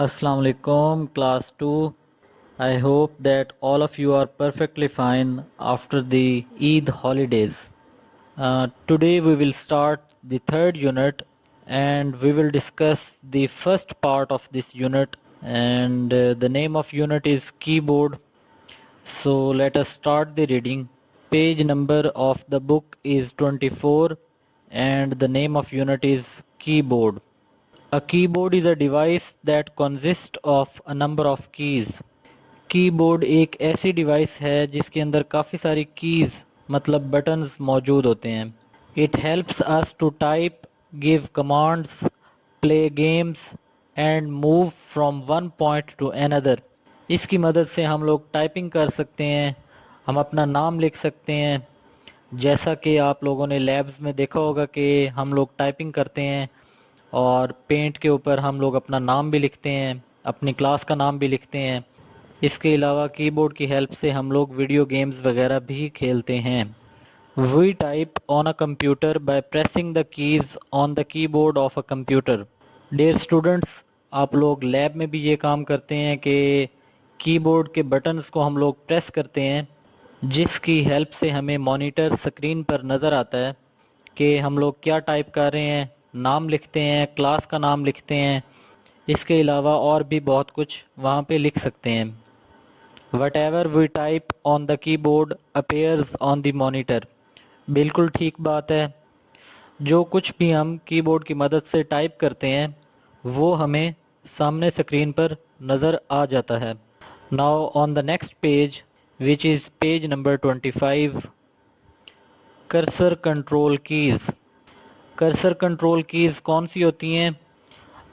Assalamu alaikum, class 2. I hope that all of you are perfectly fine after the Eid holidays. Today we will start the third unit and we will discuss the first part of this unit, and the name of unit is keyboard. So let us start the reading. Page number of the book is 24 and the name of unit is keyboard. A keyboard is a device that consists of a number of keys. Keyboard एक ऐसी device है जिसके अंदर काफ़ी सारी keys मतलब buttons मौजूद होते हैं. It helps us to type, give commands, play games and move from one point to another. इसकी मदद से हम लोग टाइपिंग कर सकते हैं, हम अपना नाम लिख सकते हैं. जैसा कि आप लोगों ने लैब्स में देखा होगा कि हम लोग टाइपिंग करते हैं और पेंट के ऊपर हम लोग अपना नाम भी लिखते हैं, अपनी क्लास का नाम भी लिखते हैं. इसके अलावा कीबोर्ड की हेल्प से हम लोग वीडियो गेम्स वगैरह भी खेलते हैं. We type on a computer by pressing the keys on the keyboard of a computer. Dear students, आप लोग लैब में भी ये काम करते हैं कि कीबोर्ड के बटन्स को हम लोग प्रेस करते हैं, जिसकी हेल्प से हमें मॉनिटर स्क्रीन पर नज़र आता है कि हम लोग क्या टाइप कर रहे हैं, नाम लिखते हैं, क्लास का नाम लिखते हैं. इसके अलावा और भी बहुत कुछ वहाँ पे लिख सकते हैं. Whatever we type on the keyboard appears on the monitor. बिल्कुल ठीक बात है. जो कुछ भी हम कीबोर्ड की मदद से टाइप करते हैं वो हमें सामने स्क्रीन पर नज़र आ जाता है. Now on the next page, which is page number 25, cursor control keys. Cursor control keys कौन सी होती हैं?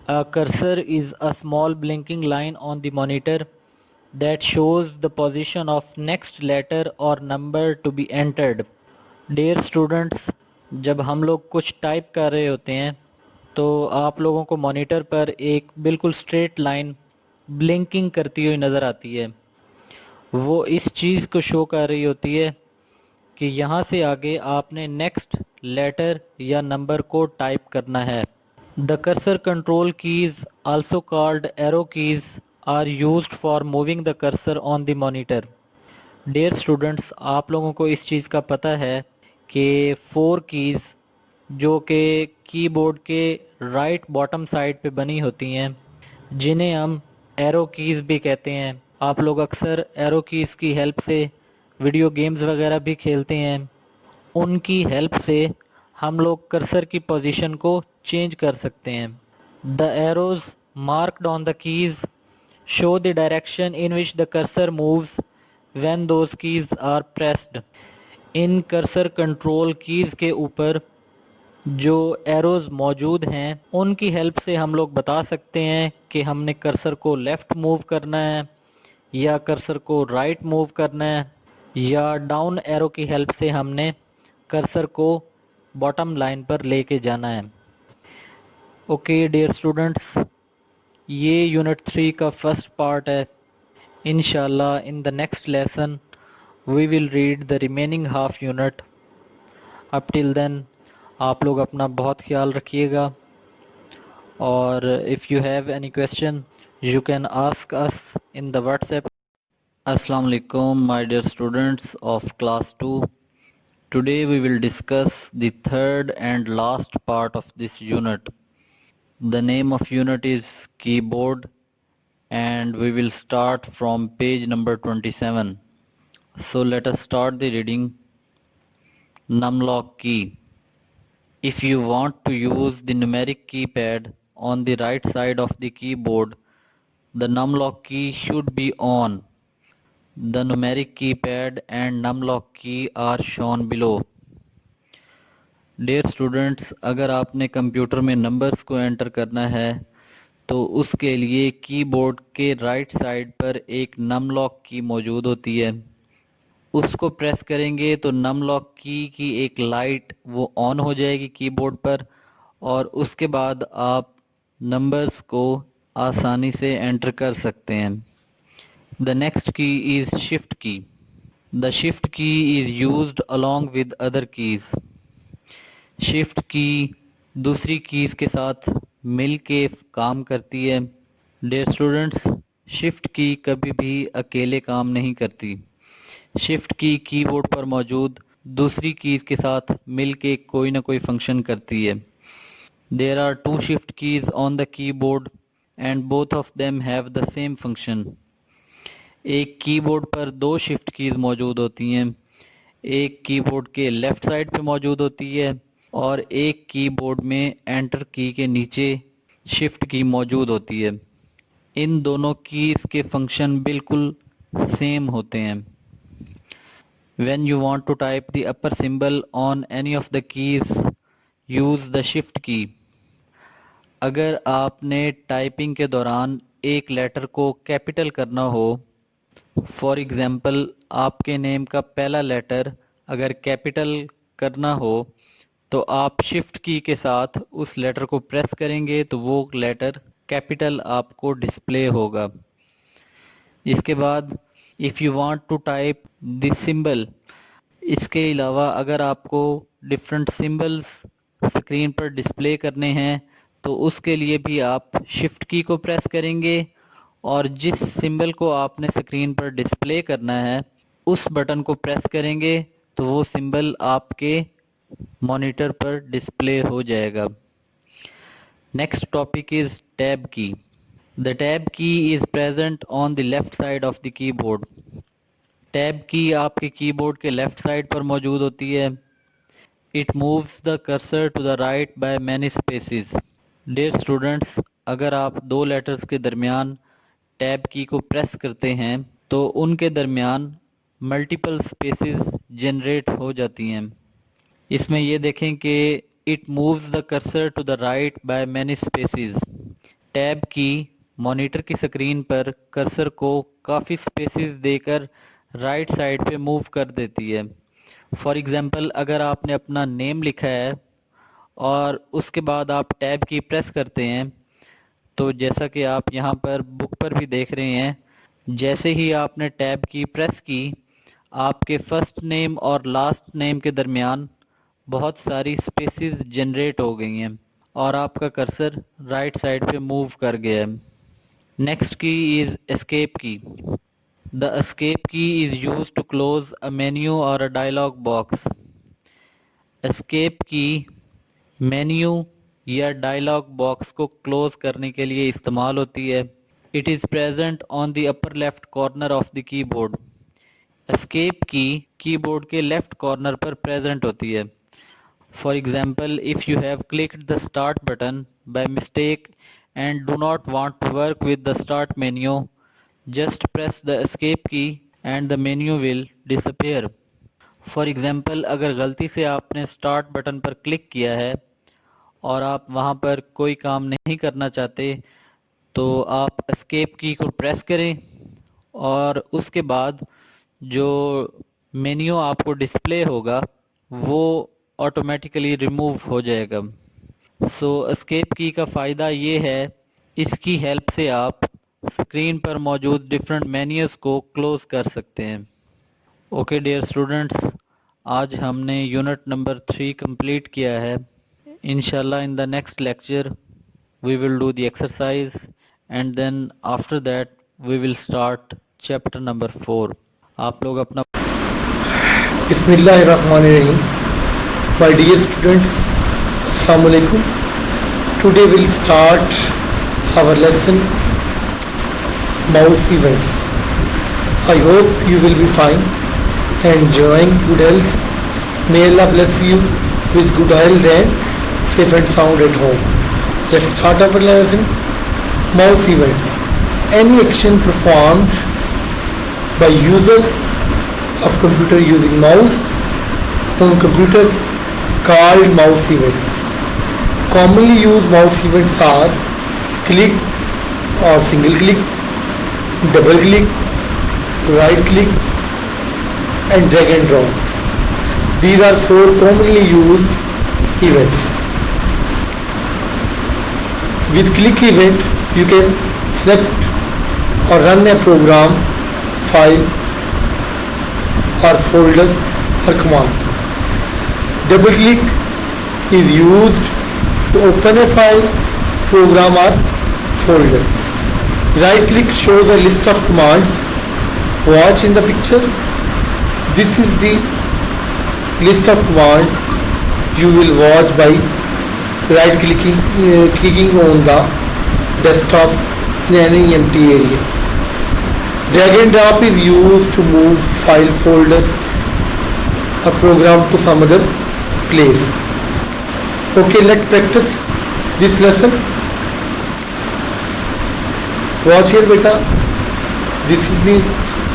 A cursor is a small blinking line on the monitor that shows the position of next letter or number to be entered. Dear students, जब हम लोग कुछ type कर रहे होते हैं तो आप लोगों को मॉनिटर पर एक बिल्कुल स्ट्रेट लाइन ब्लिंकिंग करती हुई नज़र आती है. वो इस चीज़ को शो कर रही होती है कि यहाँ से आगे आपने नेक्स्ट लेटर या नंबर को टाइप करना है. The cursor control keys also called arrow keys are used for moving the cursor on the monitor. Dear students, आप लोगों को इस चीज़ का पता है कि 4 कीज़ जो कि कीबोर्ड के राइट बॉटम साइड पे बनी होती हैं, जिन्हें हम एरो कीज़ भी कहते हैं. आप लोग अक्सर एरो कीज़ की हेल्प से वीडियो गेम्स वगैरह भी खेलते हैं. उनकी हेल्प से हम लोग कर्सर की पोजीशन को चेंज कर सकते हैं. The arrows marked on the keys show the direction in which the cursor moves when those keys are pressed. इन कर्सर कंट्रोल कीज़ के ऊपर जो एरोज मौजूद हैं उनकी हेल्प से हम लोग बता सकते हैं कि हमने कर्सर को लेफ़्ट मूव करना है या कर्सर को राइट मूव करना है, या डाउन एरो की हेल्प से हमने कर्सर को बॉटम लाइन पर लेके जाना है. ओके डियर स्टूडेंट्स, ये यूनिट 3 का फर्स्ट पार्ट है. इंशाल्लाह in the next lesson we will read the remaining half unit. Up till then आप लोग अपना बहुत ख्याल रखिएगा, और if you have any question you can ask us in the WhatsApp. अस्सलाम वालेकुम my dear students of class 2. Today we will discuss the third and last part of this unit. The name of unit is keyboard and we will start from page number 27. So let us start the reading. Numlock key. If you want to use the numeric keypad on the right side of the keyboard, the numlock key should be on. The numeric keypad and numlock key are shown below. Dear students, अगर आपने computer में numbers को enter करना है तो उसके लिए keyboard के राइट साइड पर एक नम लॉक की मौजूद होती है. उसको प्रेस करेंगे तो नम लॉक की एक लाइट वो ऑन हो जाएगी कीबोर्ड पर, और उसके बाद आप नंबर्स को आसानी से एंटर कर सकते हैं. द नेक्स्ट की इज़ शिफ्ट की. द शिफ्ट की is used along with other keys. Shift की दूसरी कीज़ के साथ मिल के काम करती है. डियर स्टूडेंट्स, शिफ्ट की कभी भी अकेले काम नहीं करती। शिफ्ट की कीबोर्ड पर मौजूद दूसरी कीज के साथ मिलके कोई ना कोई फंक्शन करती है। There are two shift keys on the keyboard and both of them have the same function. एक कीबोर्ड पर दो शिफ्ट कीज मौजूद होती हैं। एक कीबोर्ड के लेफ्ट साइड पे मौजूद होती है और एक कीबोर्ड में एंटर की के नीचे शिफ्ट की मौजूद होती है। इन दोनों कीज के फंक्शन बिल्कुल सेम होते हैं। When you want to type the upper symbol on any of the keys, use the shift key. अगर आपने टाइपिंग के दौरान एक लेटर को कैपिटल करना हो, फॉर एग्जांपल आपके नेम का पहला लेटर अगर कैपिटल करना हो तो आप शिफ्ट की के साथ उस लेटर को प्रेस करेंगे तो वो लेटर कैपिटल आपको डिस्प्ले होगा। इसके बाद if you want to type this symbol, इसके अलावा अगर आपको डिफरेंट सिंबल्स स्क्रीन पर डिस्प्ले करने हैं तो उसके लिए भी आप शिफ्ट की को प्रेस करेंगे और जिस सिंबल को आपने स्क्रीन पर डिस्प्ले करना है उस बटन को प्रेस करेंगे तो वो सिंबल आपके मॉनिटर पर डिस्प्ले हो जाएगा। नेक्स्ट टॉपिक इज टैब की। द टैब की is present on the left side of the keyboard. Tab की आपके कीबोर्ड के लेफ्ट साइड पर मौजूद होती है। It moves the cursor to the right by many spaces. Dear students, अगर आप दो लेटर्स के दरमियान टैब की को प्रेस करते हैं तो उनके दरमियान मल्टीपल स्पेसेस जनरेट हो जाती हैं। इसमें ये देखें कि it moves the cursor to the right by many spaces. Tab की मॉनिटर की स्क्रीन पर कर्सर को काफ़ी स्पेसेस देकर राइट साइड पे मूव कर देती है। फॉर एग्जांपल अगर आपने अपना नेम लिखा है और उसके बाद आप टैब की प्रेस करते हैं तो जैसा कि आप यहाँ पर बुक पर भी देख रहे हैं, जैसे ही आपने टैब की प्रेस की आपके फर्स्ट नेम और लास्ट नेम के दरमियान बहुत सारी स्पेसेस जनरेट हो गई हैं और आपका कर्सर राइट साइड पे मूव कर गया है। नेक्स्ट की इज एस्केप की। The escape key is used to close a menu or a dialog box. Escape key menu या डायलॉग बॉक्स को क्लोज करने के लिए इस्तेमाल होती है। It is present on the upper left corner of the keyboard. Escape की keyboard के लेफ्ट कॉर्नर पर प्रेजेंट होती है। For example, if you have clicked the start button by mistake and do not want to work with the start menu, just press the escape key and the menu will disappear. For example, अगर गलती से आपने start button पर click किया है और आप वहां पर कोई काम नहीं करना चाहते तो आप escape की को प्रेस करें और उसके बाद जो मेन्यू आपको डिस्प्ले होगा वो ऑटोमेटिकली रिमूव हो जाएगा। सो escape की का फ़ायदा ये है, इसकी हेल्प से आप स्क्रीन पर मौजूद डिफरेंट मेन्यूज को क्लोज कर सकते हैं। ओके डियर स्टूडेंट्स, आज हमने यूनिट नंबर 3 कंप्लीट किया है। इंशाल्लाह in the next lecture we will do the exercise and then after that we will start chapter number 4। आप लोग अपना बिस्मिल्लाहिर्रहमानिर्रहीम। माय डियर स्टूडेंट्स, अस्सलाम वालेकुम। Today will start our lesson mouse events. I hope you will be fine and enjoying good health. May Allah bless you with good health and safe and sound at home. Let's start our lesson. Mouse events. Any action performed by user of computer using mouse on computer called mouse events. Commonly used mouse events are click or single click, double click, right click and drag and drop. These are 4 commonly used events. With click event you can select or run a program, file or folder or command. Double click is used to open a file, program or folder. Right click shows a list of commands. Watch in the picture. This is the list of commands you will watch by right clicking on the desktop in any empty area. Drag and drop is used to move file folder a program to some other place. Okay, let's practice this lesson. Watch here beta. This is the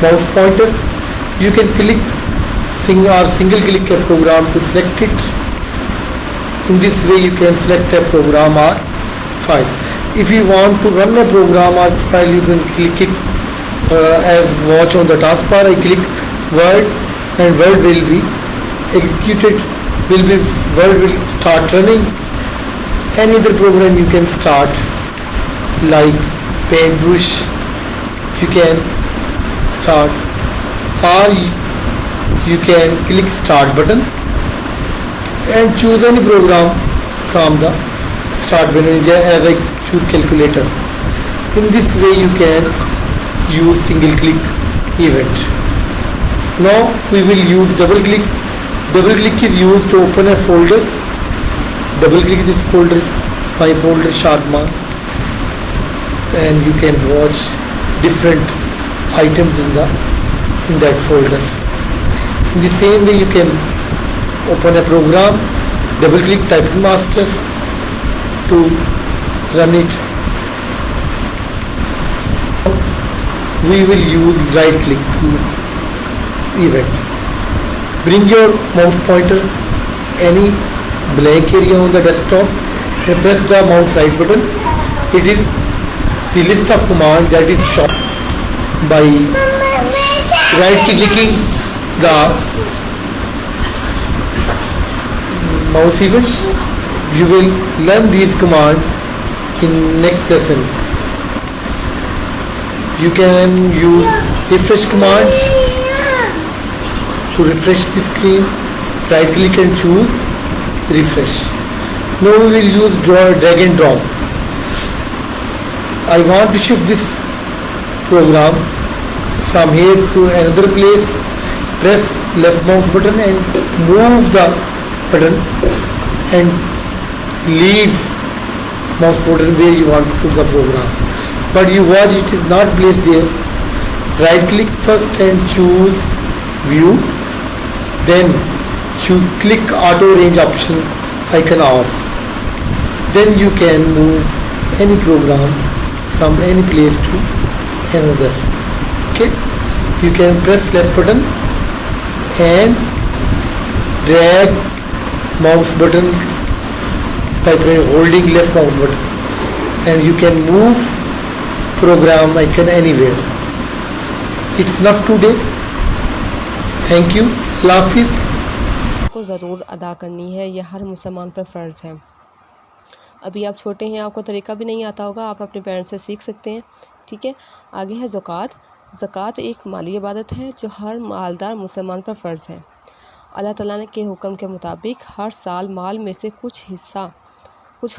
mouse pointer. You can click single click a program to select it. In this way you can select a program or file. If you want to run a program or file, you can click it as watch on the taskbar. I click Word and Word will be executed. Word will start running. Any other program you can start, like Paintbrush you can start, or you can click start button and choose any program from the start menu, as I choose calculator. In this way you can use single click event. Now we will use double click. Double click is used to open a folder. Double click this folder, my folder Sharma, and you can watch different items in that folder. In the same way you can open a program, double click Typing Master to run it. We will use right click event. Bring your mouse pointer any blank area on the desktop and press the mouse right button. It is the list of commands that is shown by right clicking the mouse event. You will learn these commands in next lessons. You can use refresh command to refresh the screen. Right click and choose refresh. Now we will use drag and drop. I want to shift this program from here to another place. Press left mouse button and move the button and leave mouse button where you want to put the program. But you watch it is not placed there. Right click first and choose view. Then click auto range option icon off. Then you can move any program from any place to another. Okay, you can press left button and drag mouse button by holding left mouse button, and you can move program icon anywhere. It's enough today. Thank you. Allah Hafiz. को ज़रूर अदा करनी है, यह हर मुसलमान पर फ़र्ज़ है। अभी आप छोटे हैं, आपको तरीका भी नहीं आता होगा, आप अपने पेरेंट्स से सीख सकते हैं। ठीक है, आगे है ज़कात। ज़कात एक माली इबादत है जो हर मालदार मुसलमान पर फ़र्ज़ है। अल्लाह ताला ने के हुक्म के मुताबिक हर साल माल में से कुछ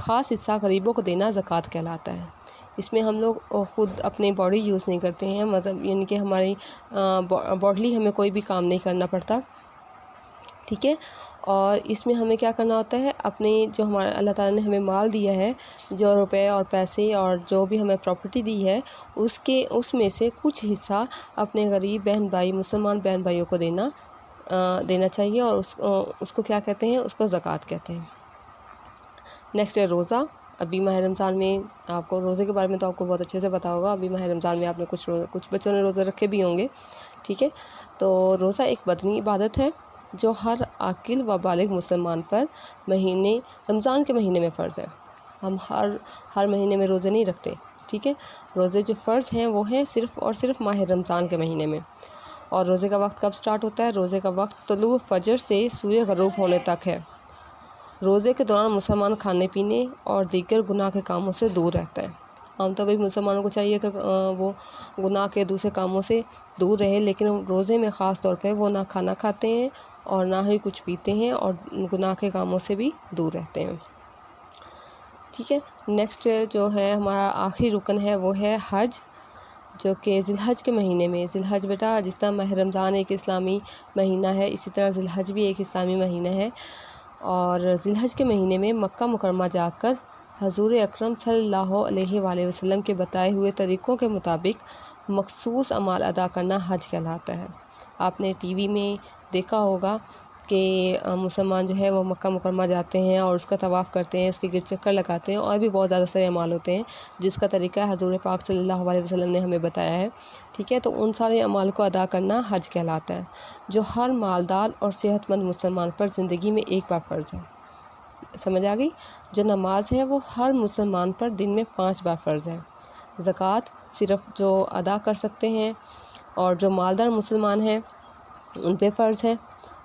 ख़ास हिस्सा गरीबों को देना ज़कात कहलाता है। इसमें हम लोग ख़ुद अपने बॉडी यूज़ नहीं करते हैं, मतलब यानी कि हमारी बॉडली हमें कोई भी काम नहीं करना पड़ता। ठीक है, और इसमें हमें क्या करना होता है, अपने जो हमारा अल्लाह ताला ने हमें माल दिया है, जो रुपए और पैसे और जो भी हमें प्रॉपर्टी दी है, उसमें से कुछ हिस्सा अपने गरीब बहन भाई मुसलमान बहन भाइयों को देना चाहिए, और उसको क्या कहते हैं, उसको ज़कात कहते हैं। नेक्स्ट है रोज़ा। अभी माह रमज़ान में आपको रोज़े के बारे में तो आपको बहुत अच्छे से पता होगा। अभी माह रमज़ान में आपने कुछ बच्चों ने रोज़े रखे भी होंगे। ठीक है, तो रोज़ा एक बदनी इबादत है जो हर आकिल व बालिग मुसलमान पर रमज़ान के महीने में फ़र्ज़ है। हम हर महीने में रोज़े नहीं रखते। ठीक है, रोज़े जो फ़र्ज़ हैं वो हैं सिर्फ़ और सिर्फ माह रमज़ान के महीने में। और रोज़े का वक्त कब स्टार्ट होता है? रोज़े का वक्त तुलू फ़जर से सूर्य ग़रूब होने तक है। रोज़े के दौरान मुसलमान खाने पीने और दीगर गुनाह के कामों से दूर रहता है। आमतौर पर मुसलमानों को चाहिए कि वो गुनाह के दूसरे कामों से दूर रहे, लेकिन रोज़े में ख़ास तौर पे वो ना खाना खाते हैं और ना ही कुछ पीते हैं और गुनाह के कामों से भी दूर रहते हैं। ठीक है। नेक्स्ट जो है हमारा आखिरी रुकन है वो है हज, जो कि ज़िलहज के महीने में, ज़िलहज बेटा जिस तरह माह रमज़ान एक इस्लामी महीना है, इसी तरह ज़िलहज भी एक इस्लामी महीना है। और ज़िलहज के महीने में मक्का मुकरमा जाकर हजूर अकरम सल्लल्लाहु अलैहि वसल्लम के बताए हुए तरीक़ों के मुताबिक मखसूस अमाल अदा करना हज कहलाता है। आपने टीवी में देखा होगा कि मुसलमान जो है वो मक्का मुकरमा जाते हैं और उसका तवाफ़ करते हैं, उसके गिरद चक्कर लगाते हैं, और भी बहुत ज़्यादा सारे अमाल होते हैं जिसका तरीका हजूर पाक सल्लल्लाहु अलैहि वसल्लम ने हमें बताया है। ठीक है, तो उन सारे अमाल को अदा करना हज कहलाता है, जो हर मालदार और सेहतमंद मुसलमान पर ज़िंदगी में एक बार फ़र्ज़ है। समझ आ गई? जो नमाज है वो हर मुसलमान पर दिन में 5 बार फ़र्ज़ है। ज़कात सिर्फ़ जो अदा कर सकते हैं और जो मालदार मुसलमान हैं उन पे फ़र्ज़ है।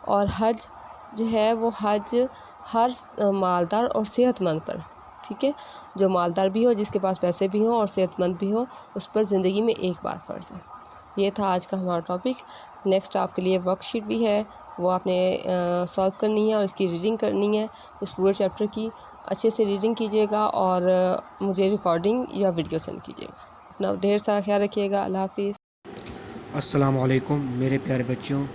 और हज जो है वो हज हर मालदार और सेहतमंद पर, ठीक है, जो मालदार भी हो, जिसके पास पैसे भी हों और सेहतमंद भी हो, उस पर ज़िंदगी में एक बार फ़र्ज़ है। ये था आज का हमारा टॉपिक। नेक्स्ट आपके लिए वर्कशीट भी है, वो आपने सॉल्व करनी है और इसकी रीडिंग करनी है। इस पूरे चैप्टर की अच्छे से रीडिंग कीजिएगा और मुझे रिकॉर्डिंग या वीडियो सेंड कीजिएगा। अपना ढेर सारा ख्याल रखिएगा। अल्लाह हाफ़िज़। अस्सलाम वालेकुम मेरे प्यारे बच्चों,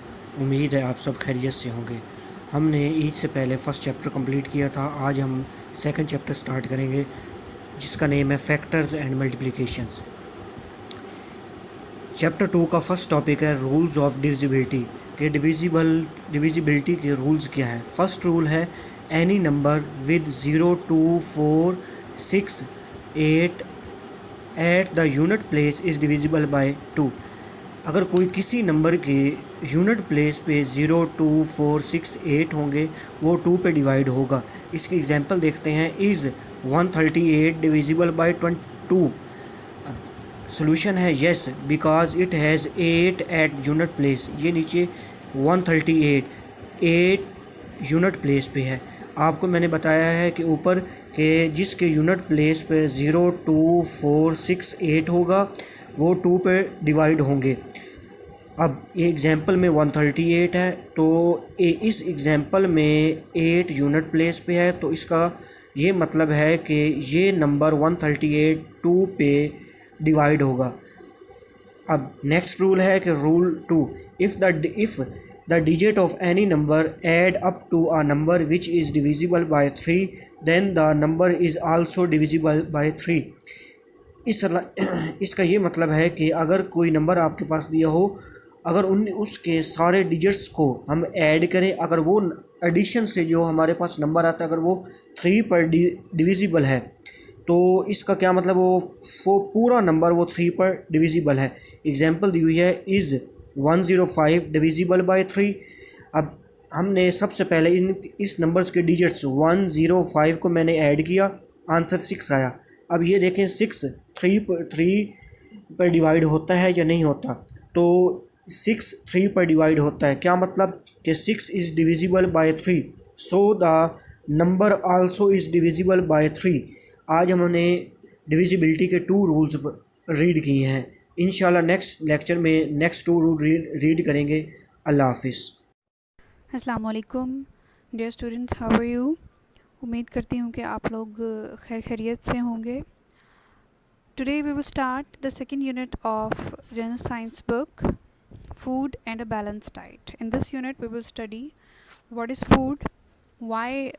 उम्मीद है आप सब खैरियत से होंगे। हमने ईद से पहले फ़र्स्ट चैप्टर कंप्लीट किया था। आज हम सेकंड चैप्टर स्टार्ट करेंगे जिसका नेम है फैक्टर्स एंड मल्टीप्लिकेशंस। चैप्टर 2 का फर्स्ट टॉपिक है रूल्स ऑफ डिविजिबिलिटी के डिविजिबिलिटी के रूल्स क्या है। फर्स्ट रूल है any number with 0, 2, 4, 6, 8 at the unit place is divisible by 2। अगर कोई किसी नंबर के यूनिट प्लेस पे 0, 2, 4, 6, 8 होंगे वो 2 पे डिवाइड होगा। इसकी एग्जांपल देखते हैं। Is 138 divisible by 2? सोल्यूशन है yes, because it has 8 eight unit place. ये नीचे 138 8 यूनिट प्लेस पे है। आपको मैंने बताया है कि ऊपर के जिसके यूनिट प्लेस पे 0, 2, 4, 6, 8 होगा वो 2 पे डिवाइड होंगे। अब ये एग्ज़ाम्पल में 138 है, तो इस एग्ज़ाम्पल में 8 यूनिट प्लेस पे है, तो इसका ये मतलब है कि ये नंबर 138 2 पे डिवाइड होगा। अब नेक्स्ट रूल है कि rule 2, if the digit of any number add up to a number which is divisible by 3 then the number is also divisible by 3। इसका ये मतलब है कि अगर कोई नंबर आपके पास दिया हो, अगर उसके सारे डिजिट्स को हम ऐड करें, अगर वो एडिशन से जो हमारे पास नंबर आता है अगर वो 3 पर डिविजिबल है, तो इसका क्या मतलब वो पूरा नंबर वो 3 पर डिविजिबल है। एग्जांपल दी हुई है इज़ 105 डिविजिबल बाय 3। अब हमने सबसे पहले इस नंबर्स के डिजिट्स 105 को मैंने ऐड किया, आंसर 6 आया। अब ये देखें 6 3 पर डिवाइड होता है या नहीं होता, तो 6 3 पर डिवाइड होता है। क्या मतलब कि 6 is divisible by 3, so the number also is divisible by 3। आज हमने डिविजिबिलिटी के 2 रूल्स रीड किए हैं। इंशाल्लाह नेक्स्ट लेक्चर में नेक्स्ट 2 रूल रीड करेंगे। अल्लाह हाफिज़। अस्सलाम वालेकुम dear students, how are you. उम्मीद करती हूँ कि आप लोग खैरियत से होंगे। Today we will start the second unit of general science book, food and a balanced diet. In this unit we will study what is food, why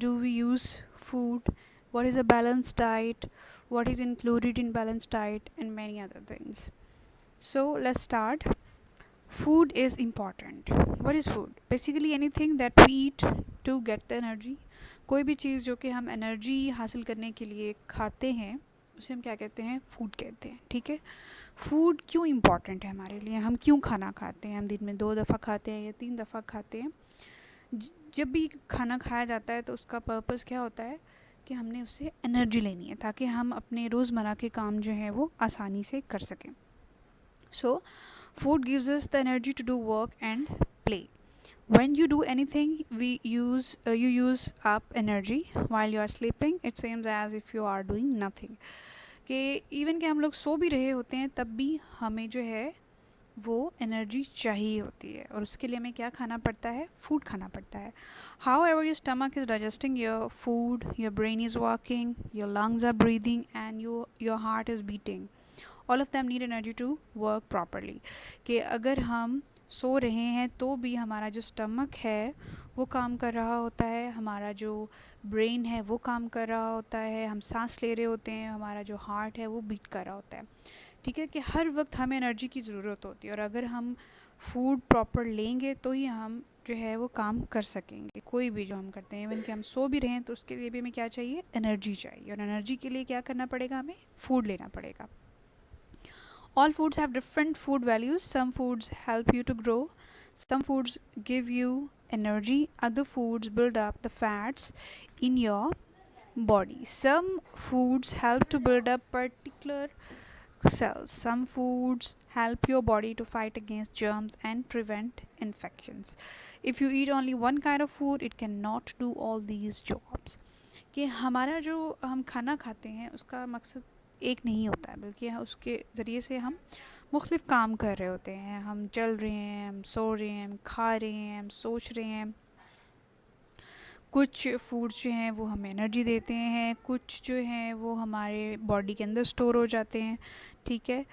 do we use food, what is a balanced diet, what is included in balanced diet, and many other things. So let's start. Food is important. What is food? Basically anything that we eat to get the energy. कोई भी चीज़ जो कि हम energy हासिल करने के लिए खाते हैं उसे हम क्या कहते हैं? फूड कहते हैं। ठीक है, फूड क्यों इम्पॉर्टेंट है हमारे लिए, हम क्यों खाना खाते हैं, हम दिन में 2 दफ़ा खाते हैं या 3 दफ़ा खाते हैं। जब भी खाना खाया जाता है तो उसका पर्पस क्या होता है कि हमने उससे एनर्जी लेनी है ताकि हम अपने रोज़मर्रा के काम जो है वो आसानी से कर सकें। So food gives us the energy to do work and play. When you do anything, you use up energy. While you are sleeping, it seems as if you are doing nothing. कि even कि हम लोग सो भी रहे होते हैं तब भी हमें जो है वो एनर्जी चाहिए होती है, और उसके लिए हमें क्या खाना पड़ता है? फूड खाना पड़ता है. However your stomach is digesting your food, your brain is working, your lungs are breathing and your heart is beating. All of them need energy to work properly. कि अगर हम सो रहे हैं तो भी हमारा जो स्टमक है वो काम कर रहा होता है, हमारा जो ब्रेन है वो काम कर रहा होता है, हम सांस ले रहे होते हैं, हमारा जो हार्ट है वो बीट कर रहा होता है. ठीक है, कि हर वक्त हमें एनर्जी की ज़रूरत होती है, और अगर हम फूड प्रॉपर लेंगे तो ही हम जो है वो काम कर सकेंगे. कोई भी जो हम करते हैं, इवन कि हम सो भी रहे हैं तो उसके लिए भी हमें क्या चाहिए? एनर्जी चाहिए. और एनर्जी के लिए क्या करना पड़ेगा? हमें फूड लेना पड़ेगा. All foods have different food values. Some foods help you to grow, some foods give you energy, other foods build up the fats in your body. Some foods help to build up particular cells. Some foods help your body to fight against germs and prevent infections. If you eat only one kind of food, it cannot do all these jobs. कि हमारा जो हम खाना खाते हैं उसका मकसद एक नहीं होता है, बल्कि उसके ज़रिए से हम मुख्तलिफ़ काम कर रहे होते हैं. हम चल रहे हैं, हम सो रहे हैं, हम खा रहे हैं, हम सोच रहे हैं. कुछ फूड्स जो हैं वो हमें एनर्जी देते हैं, कुछ जो हैं वो हमारे बॉडी के अंदर स्टोर हो जाते हैं. ठीक है,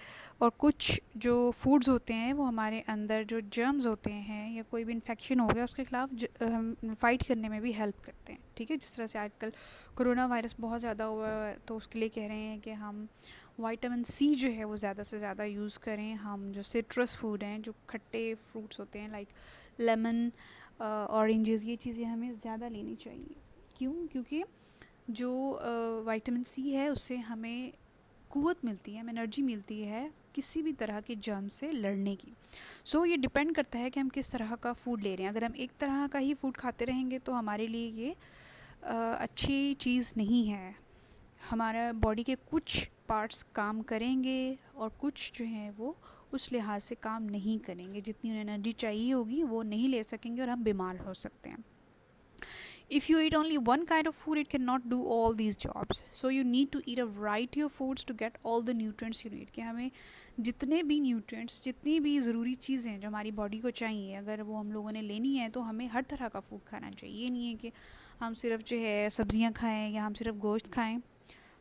और कुछ जो फूड्स होते हैं वो हमारे अंदर जो जर्म्स होते हैं या कोई भी इन्फेक्शन हो गया उसके ख़िलाफ़ हम फाइट करने में भी हेल्प करते हैं. ठीक है, जिस तरह से आजकल कोरोना वायरस बहुत ज़्यादा हुआ है तो उसके लिए कह रहे हैं कि हम विटामिन सी जो है वो ज़्यादा से ज़्यादा यूज़ करें. हम जो सिट्रस फूड हैं, जो खट्टे फ्रूट्स होते हैं लाइक लेमन, ऑरेंजेस, ये चीज़ें हमें ज़्यादा लेनी चाहिए. क्यों? क्योंकि जो विटामिन सी है उससे हमें क़ुव्वत मिलती है, हमें एनर्जी मिलती है किसी भी तरह के जर्म से लड़ने की. सो ये डिपेंड करता है कि हम किस तरह का फ़ूड ले रहे हैं. अगर हम एक तरह का ही फ़ूड खाते रहेंगे तो हमारे लिए ये अच्छी चीज़ नहीं है. हमारा बॉडी के कुछ पार्ट्स काम करेंगे और कुछ जो हैं वो उस लिहाज से काम नहीं करेंगे. जितनी उन्हें एनर्जी चाहिए होगी वो नहीं ले सकेंगे और हम बीमार हो सकते हैं. If you eat only one kind of food, it cannot do all these jobs. So you need to eat a variety of foods to get all the nutrients you need. कि हमें जितने भी nutrients, जितनी भी ज़रूरी चीज़ें जो हमारी बॉडी को चाहिए, अगर वो हम लोगों ने लेनी है तो हमें हर तरह का फूड खाना चाहिए. ये नहीं है कि हम सिर्फ जो है सब्जियां खाएं या हम सिर्फ गोश्त खाएं.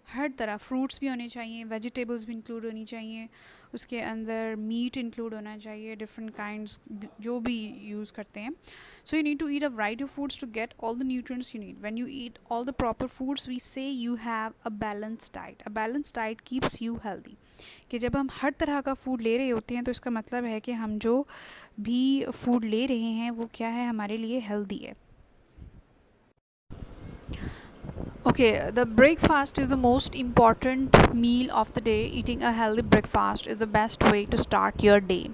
हर तरह फ्रूट्स भी होने चाहिए, वेजिटेबल्स भी इंक्लूड होनी चाहिए, उसके अंदर मीट इंक्लूड होना चाहिए, डिफरेंट काइंड्स जो भी यूज़ करते हैं. So you need to eat a variety of foods to get all the nutrients you need. When you eat all the proper foods, we say you have a balanced diet. A balanced diet keeps you healthy. कि जब हम हर तरह का food ले रहे होते हैं तो इसका मतलब है कि हम जो भी फूड ले रहे हैं वो क्या है, हमारे लिए हेल्दी है. Okay, the breakfast is the most important meal of the day. Eating a healthy breakfast is the best way to start your day.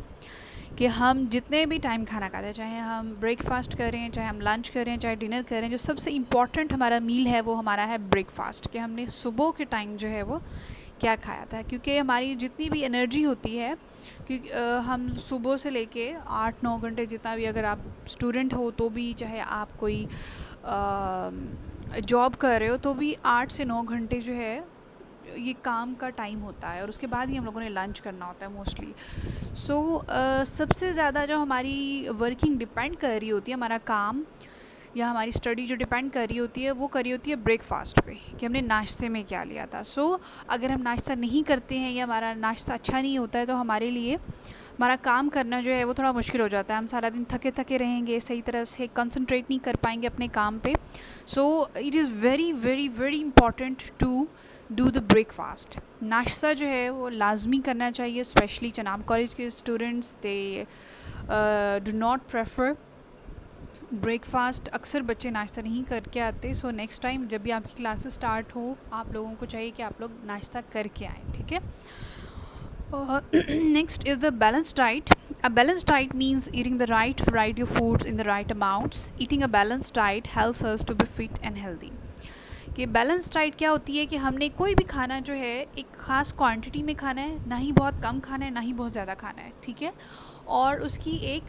कि हम जितने भी टाइम खाना खाते हैं, चाहे हम ब्रेकफास्ट करें, चाहे हम लंच करें, चाहे डिनर करें, जो सबसे इम्पॉर्टेंट हमारा मील है वो हमारा है ब्रेकफास्ट. कि हमने सुबह के टाइम जो है वो क्या खाया था. क्योंकि हमारी जितनी भी एनर्जी होती है, क्योंकि हम सुबह से लेके 8-9 घंटे, जितना भी, अगर आप स्टूडेंट हो तो भी, चाहे आप कोई जॉब कर रहे हो तो भी 8 से 9 घंटे जो है ये काम का टाइम होता है, और उसके बाद ही हम लोगों ने लंच करना होता है मोस्टली. सो सबसे ज़्यादा जो हमारी वर्किंग डिपेंड कर रही होती है, हमारा काम या हमारी स्टडी जो डिपेंड कर रही होती है वो कर रही होती है ब्रेकफास्ट पे, कि हमने नाश्ते में क्या लिया था. सो अगर हम नाश्ता नहीं करते हैं या हमारा नाश्ता अच्छा नहीं होता है तो हमारे लिए हमारा काम करना जो है वो थोड़ा मुश्किल हो जाता है. हम सारा दिन थके थके रहेंगे, सही तरह से कंसंट्रेट नहीं कर पाएंगे अपने काम पे. So it is very very very important to do the breakfast. नाश्ता जो है वो लाजमी करना चाहिए, स्पेशली चनाब कॉलेज के students, they do not prefer breakfast. अक्सर बच्चे नाश्ता नहीं करके आते. सो नेक्स्ट टाइम जब भी आपकी क्लासेस स्टार्ट हो, आप लोगों को चाहिए कि आप लोग नाश्ता करके आएँ. ठीक है. Next is the balanced diet. A balanced diet means eating the right variety of foods in the right amounts. Eating a balanced diet helps us to be fit and healthy. कि बैलेंस डाइट क्या होती है कि हमने कोई भी खाना जो है एक ख़ास क्वांटिटी में खाना है, ना ही बहुत कम खाना है, ना ही बहुत ज़्यादा खाना है. ठीक है. और उसकी एक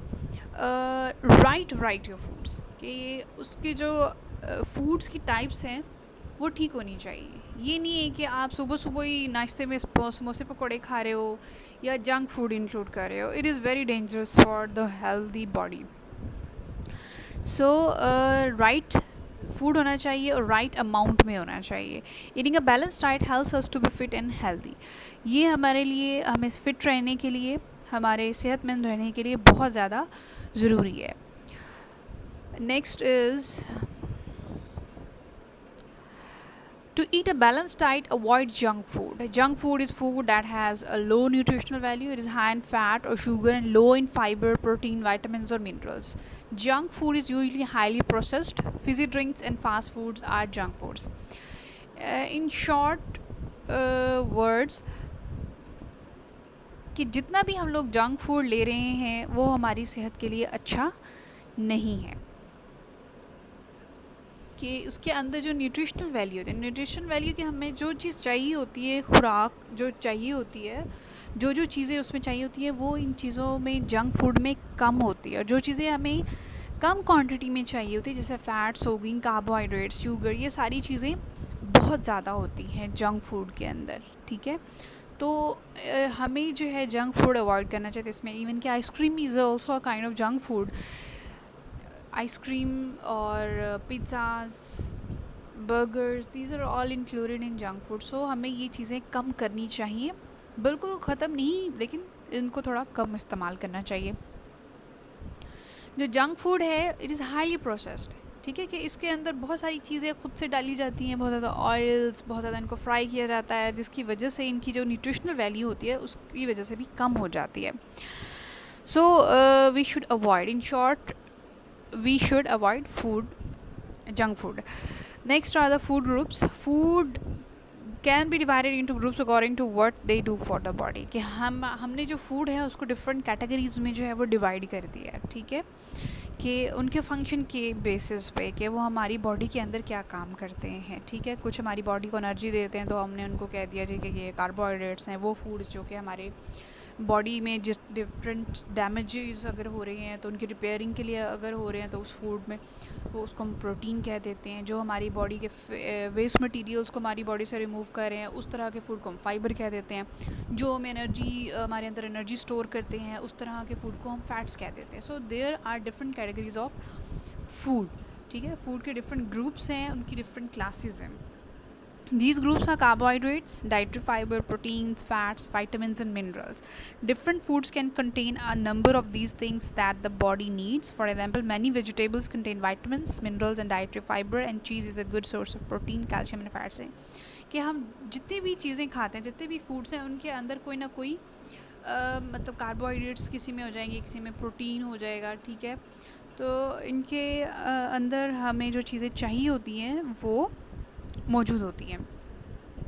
राइट वैरायटी ऑफ फूड्स, कि उसके जो फूड्स की टाइप्स हैं वो ठीक होनी चाहिए। ये नहीं है कि आप सुबह सुबह ही नाश्ते में समोसे पकौड़े खा रहे हो या जंक फूड इंक्लूड कर रहे हो। It is very dangerous for the healthy body. So right food होना चाहिए और राइट अमाउंट में होना चाहिए। Eating a balance diet helps us to be fit and healthy. ये हमारे लिए, हमें फिट रहने के लिए, हमारे सेहतमंद रहने के लिए बहुत ज़्यादा ज़रूरी है। Next is to eat a balanced diet, avoid junk food. Junk food is food that has a low nutritional value. It is high in fat or sugar and low in fiber, protein, vitamins or minerals. Junk food is usually highly processed. Fizzy drinks and fast foods are junk foods. In short words, कि जितना भी हम लोग junk food ले रहे हैं वो हमारी सेहत के लिए अच्छा नहीं है। कि उसके अंदर जो न्यूट्रिशनल वैल्यू होती है, न्यूट्रिशन वैल्यू कि हमें जो चीज़ चाहिए होती है, खुराक जो चाहिए होती है, जो चीज़ें उसमें चाहिए होती है, वो इन चीज़ों में जंक फूड में कम होती है। और जो चीज़ें हमें कम क्वांटिटी में चाहिए होती है, जैसे फैट्स हो गई, कार्बोहाइड्रेट्स, शुगर, ये सारी चीज़ें बहुत ज़्यादा होती हैं जंक फूड के अंदर। ठीक है, तो हमें जो है जंक फूड अवॉइड करना चाहिए। इसमें इवन कि ice cream is also a kind of junk food. Ice cream और pizzas, burgers, these are all included in junk food. So हमें ये चीज़ें कम करनी चाहिए, बिल्कुल ख़त्म नहीं, लेकिन इनको थोड़ा कम इस्तेमाल करना चाहिए। जो जंक फूड है इट इज़ हाईली प्रोसेस्ड। ठीक है, कि इसके अंदर बहुत सारी चीज़ें खुद से डाली जाती हैं, बहुत ज़्यादा ऑयल्स, बहुत ज़्यादा इनको फ्राई किया जाता है, जिसकी वजह से इनकी जो न्यूट्रिशनल वैल्यू होती है उसकी वजह से भी कम हो जाती है। So we should avoid, in short we should avoid junk food. Next are the food groups. Food can be divided into groups according to what they do for the body. कि हमने जो food है उसको different categories में जो है वो divide कर दिया है। ठीक है, कि उनके फंक्शन के बेसिस पे कि वो हमारी बॉडी के अंदर क्या काम करते हैं। ठीक है, कुछ हमारी बॉडी को एनर्जी देते हैं, तो हमने उनको कह दिया जी कि ये कार्बोहाइड्रेट्स हैं, वो फूड्स जो कि हमारे बॉडी में जिस डिफरेंट डैमेजेस अगर हो रहे हैं तो उनकी रिपेयरिंग के लिए अगर हो रहे हैं तो उस फूड में वो उसको हम प्रोटीन कह देते हैं। जो हमारी बॉडी के वेस्ट मटेरियल्स को हमारी बॉडी से रिमूव कर रहे हैं उस तरह के फूड को हम फाइबर कह देते हैं। जो हमें एनर्जी, हमारे अंदर एनर्जी स्टोर करते हैं, उस तरह के फूड को हम फैट्स कह देते हैं। So there are different categories of food. ठीक है, फूड के डिफरेंट ग्रुप्स हैं, उनकी डिफरेंट क्लासेस हैं। These groups are carbohydrates, dietary fiber, proteins, fats, vitamins and minerals. Different foods can contain a number of these things that the body needs. For example, many vegetables contain vitamins, minerals and dietary fiber, and cheese is a good source of protein, calcium and fats. कि हम जितनी भी चीज़ें खाते हैं, जितने भी foods हैं, उनके अंदर कोई ना कोई मतलब कार्बोहाइड्रेट्स किसी में हो जाएंगे, किसी में प्रोटीन हो जाएगा। ठीक है, तो इनके अंदर हमें जो चीज़ें चाहिए होती हैं वो मौजूद होती हैं।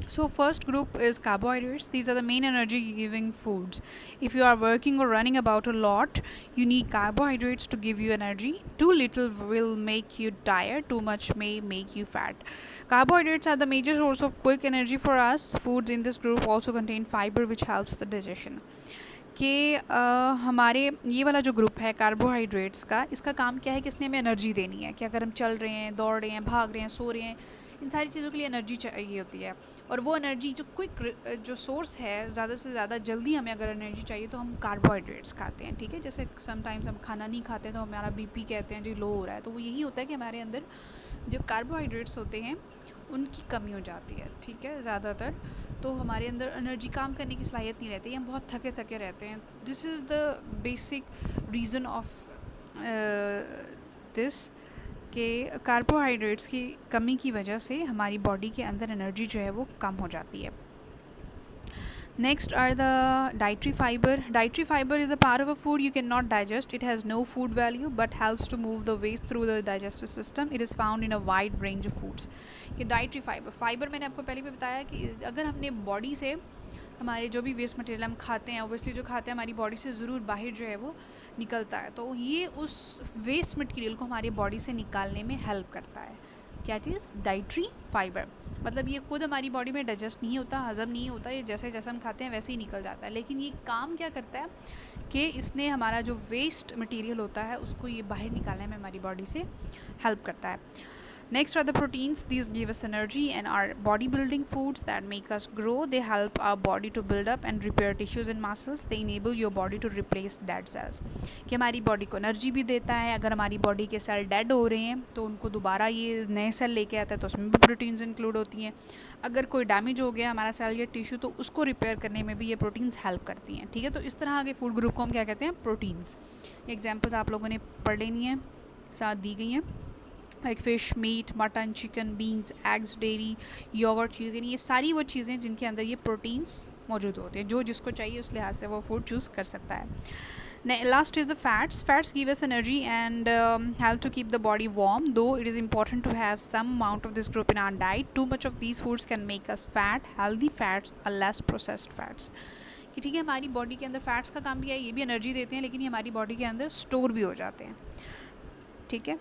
So first group is carbohydrates. These are the main energy giving foods. If you are working or running about a lot, you need carbohydrates to give you energy. Too little will make you tired, too much may make you fat. Carbohydrates are the major source of quick energy for us. Foods in this group also contain fiber which helps the digestion. कि हमारे ये वाला जो group है carbohydrates का, इसका काम क्या है कि इसने हमें एनर्जी देनी है। कि अगर हम चल रहे हैं, दौड़ रहे हैं, भाग रहे हैं, सो रहे हैं, इन सारी चीज़ों के लिए एनर्जी चाहिए होती है। और वो एनर्जी जो क्विक जो सोर्स है, ज़्यादा से ज़्यादा जल्दी हमें अगर एनर्जी चाहिए तो हम कार्बोहाइड्रेट्स खाते हैं। ठीक है, जैसे समटाइम्स हम खाना नहीं खाते तो हमारा बीपी कहते हैं जी लो हो रहा है, तो वो यही होता है कि हमारे अंदर जो कार्बोहाइड्रेट्स होते हैं उनकी कमी हो जाती है। ठीक है, ज़्यादातर तो हमारे अंदर एनर्जी काम करने की सलाहियत नहीं रहती, हम बहुत थके थके रहते हैं। This is the basic reason of this कि कार्बोहाइड्रेट्स की कमी की वजह से हमारी बॉडी के अंदर एनर्जी जो है वो कम हो जाती है। Next are the dietary fiber. Dietary fiber is a part of a food you cannot digest. It has no food value but helps to move the waste through the digestive system. It is found in a wide range of foods. कि dietary fiber मैंने आपको पहले भी बताया कि अगर हमने body से हमारे जो भी वेस्ट मटेरियल हम खाते हैं, ओबियसली जो खाते हैं हमारी बॉडी से ज़रूर बाहर जो है वो निकलता है, तो ये उस वेस्ट मटेरियल को हमारी बॉडी से निकालने में हेल्प करता है। क्या चीज़? Dietary fibre. मतलब ये खुद हमारी बॉडी में डाइजेस्ट नहीं होता, हज़म नहीं होता, ये जैसे जैसे हम खाते हैं वैसे ही निकल जाता है। लेकिन ये काम क्या करता है कि इसने हमारा जो वेस्ट मटेरियल होता है उसको ये बाहर निकालने में हमारी बॉडी से हेल्प करता है। Next are the proteins. These give us energy and are bodybuilding foods that make us grow. They help our body to build up and repair tissues and muscles. They enable your body to replace dead cells. कि हमारी body को energy भी देता है. अगर हमारी body के cell dead हो रहे हैं तो उनको दोबारा ये नए सेल लेके आता है, तो उसमें भी प्रोटीन्स इंक्लूड होती हैं. अगर कोई डैमेज हो गया हमारा सेल या टिश्यू तो उसको रिपेयर करने में भी ये प्रोटीन्स हेल्प करती हैं. ठीक है, तो इस तरह के फूड ग्रुप को हम क्या कहते हैं? प्रोटीन्स. एग्जाम्पल्स आप लोगों ने पढ़ लेनी है, साथ दी गई हैं. Like fish, meat, mutton, chicken, beans, eggs, dairy, yoghurt, cheese, यानी ये सारी वो चीज़ें जिनके अंदर ये प्रोटीन्स मौजूद होते हैं. जो जिसको चाहिए उस लिहाज से वो फूड चूज़ कर सकता है. Last is the fats. Fats give us energy and help to keep the body warm, though it is important to have some amount of this group in our diet. Too much of these foods can make us fat. Healthy fats are less processed fats. कि ठीक है, हमारी body के अंदर fats का काम भी है, ये भी एनर्जी देते हैं, लेकिन ये हमारी बॉडी के अंदर स्टोर भी हो जाते हैं. ठीक है,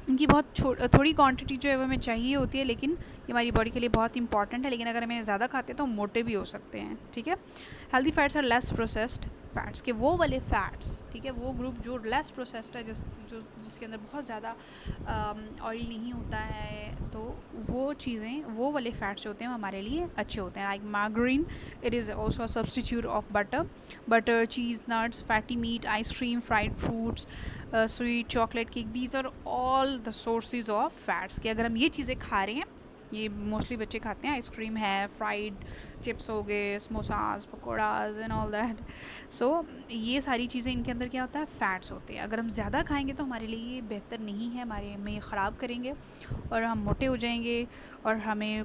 इनकी बहुत थोड़ी क्वांटिटी जो है वो हमें चाहिए होती है, लेकिन ये हमारी बॉडी के लिए बहुत इंपॉर्टेंट है. लेकिन अगर हमें ज़्यादा खाते हैं तो हम मोटे भी हो सकते हैं. ठीक है, healthy fats are less processed fats, के वो वाले फैट्स, ठीक है, वो ग्रुप जो लेस प्रोसेस्ड है, जिसके अंदर बहुत ज़्यादा ऑयल नहीं होता है, तो वो चीज़ें, वो वाले फैट्स जो होते हैं वो हमारे लिए अच्छे होते हैं. Like margarine, it is also a substitute of butter, cheese, nuts, fatty meat, ice cream, fried fruits, sweet, chocolate cake, these are all the sources of fats. कि अगर हम ये चीज़ें खा रहे हैं, ये मोस्टली बच्चे खाते हैं, आइसक्रीम है, फ्राइड चिप्स हो गए, samosas, pakoras and all that. So ये सारी चीज़ें, इनके अंदर क्या होता है? फैट्स होते हैं. अगर हम ज़्यादा खाएंगे तो हमारे लिए ये बेहतर नहीं है, हमारे में ख़राब करेंगे और हम मोटे हो जाएंगे और हमें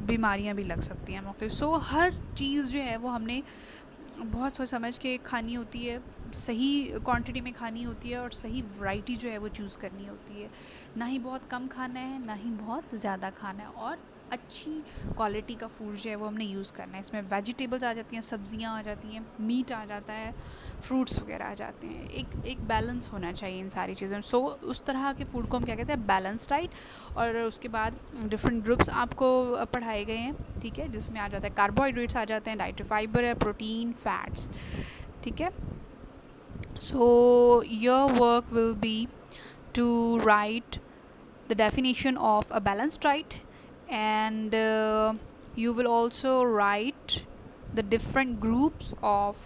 बीमारियां भी लग सकती हैं मुख्तलिफ. सो हर चीज़ जो है वो हमने बहुत सोच समझ के खानी होती है, सही क्वांटिटी में खानी होती है और सही वैरायटी जो है वो चूज़ करनी होती है. ना ही बहुत कम खाना है, ना ही बहुत ज़्यादा खाना है, और अच्छी क्वालिटी का फूड जो है वो हमने यूज़ करना है. इसमें वेजिटेबल्स आ जाती हैं, सब्जियां आ जाती हैं, मीट आ जाता है, फ्रूट्स वगैरह आ जाते हैं. एक बैलेंस होना चाहिए इन सारी चीज़ों में. सो उस तरह के फूड को हम क्या कहते हैं? Balance diet. और उसके बाद डिफरेंट ग्रुप्स आपको पढ़ाए गए हैं. ठीक है, जिसमें आ जाता है कार्बोहाइड्रेट्स आ जाते हैं, डाइटरी फाइबर है, प्रोटीन, फैट्स. ठीक है, so your work will be to write the definition of a balanced diet, and you will also write the different groups of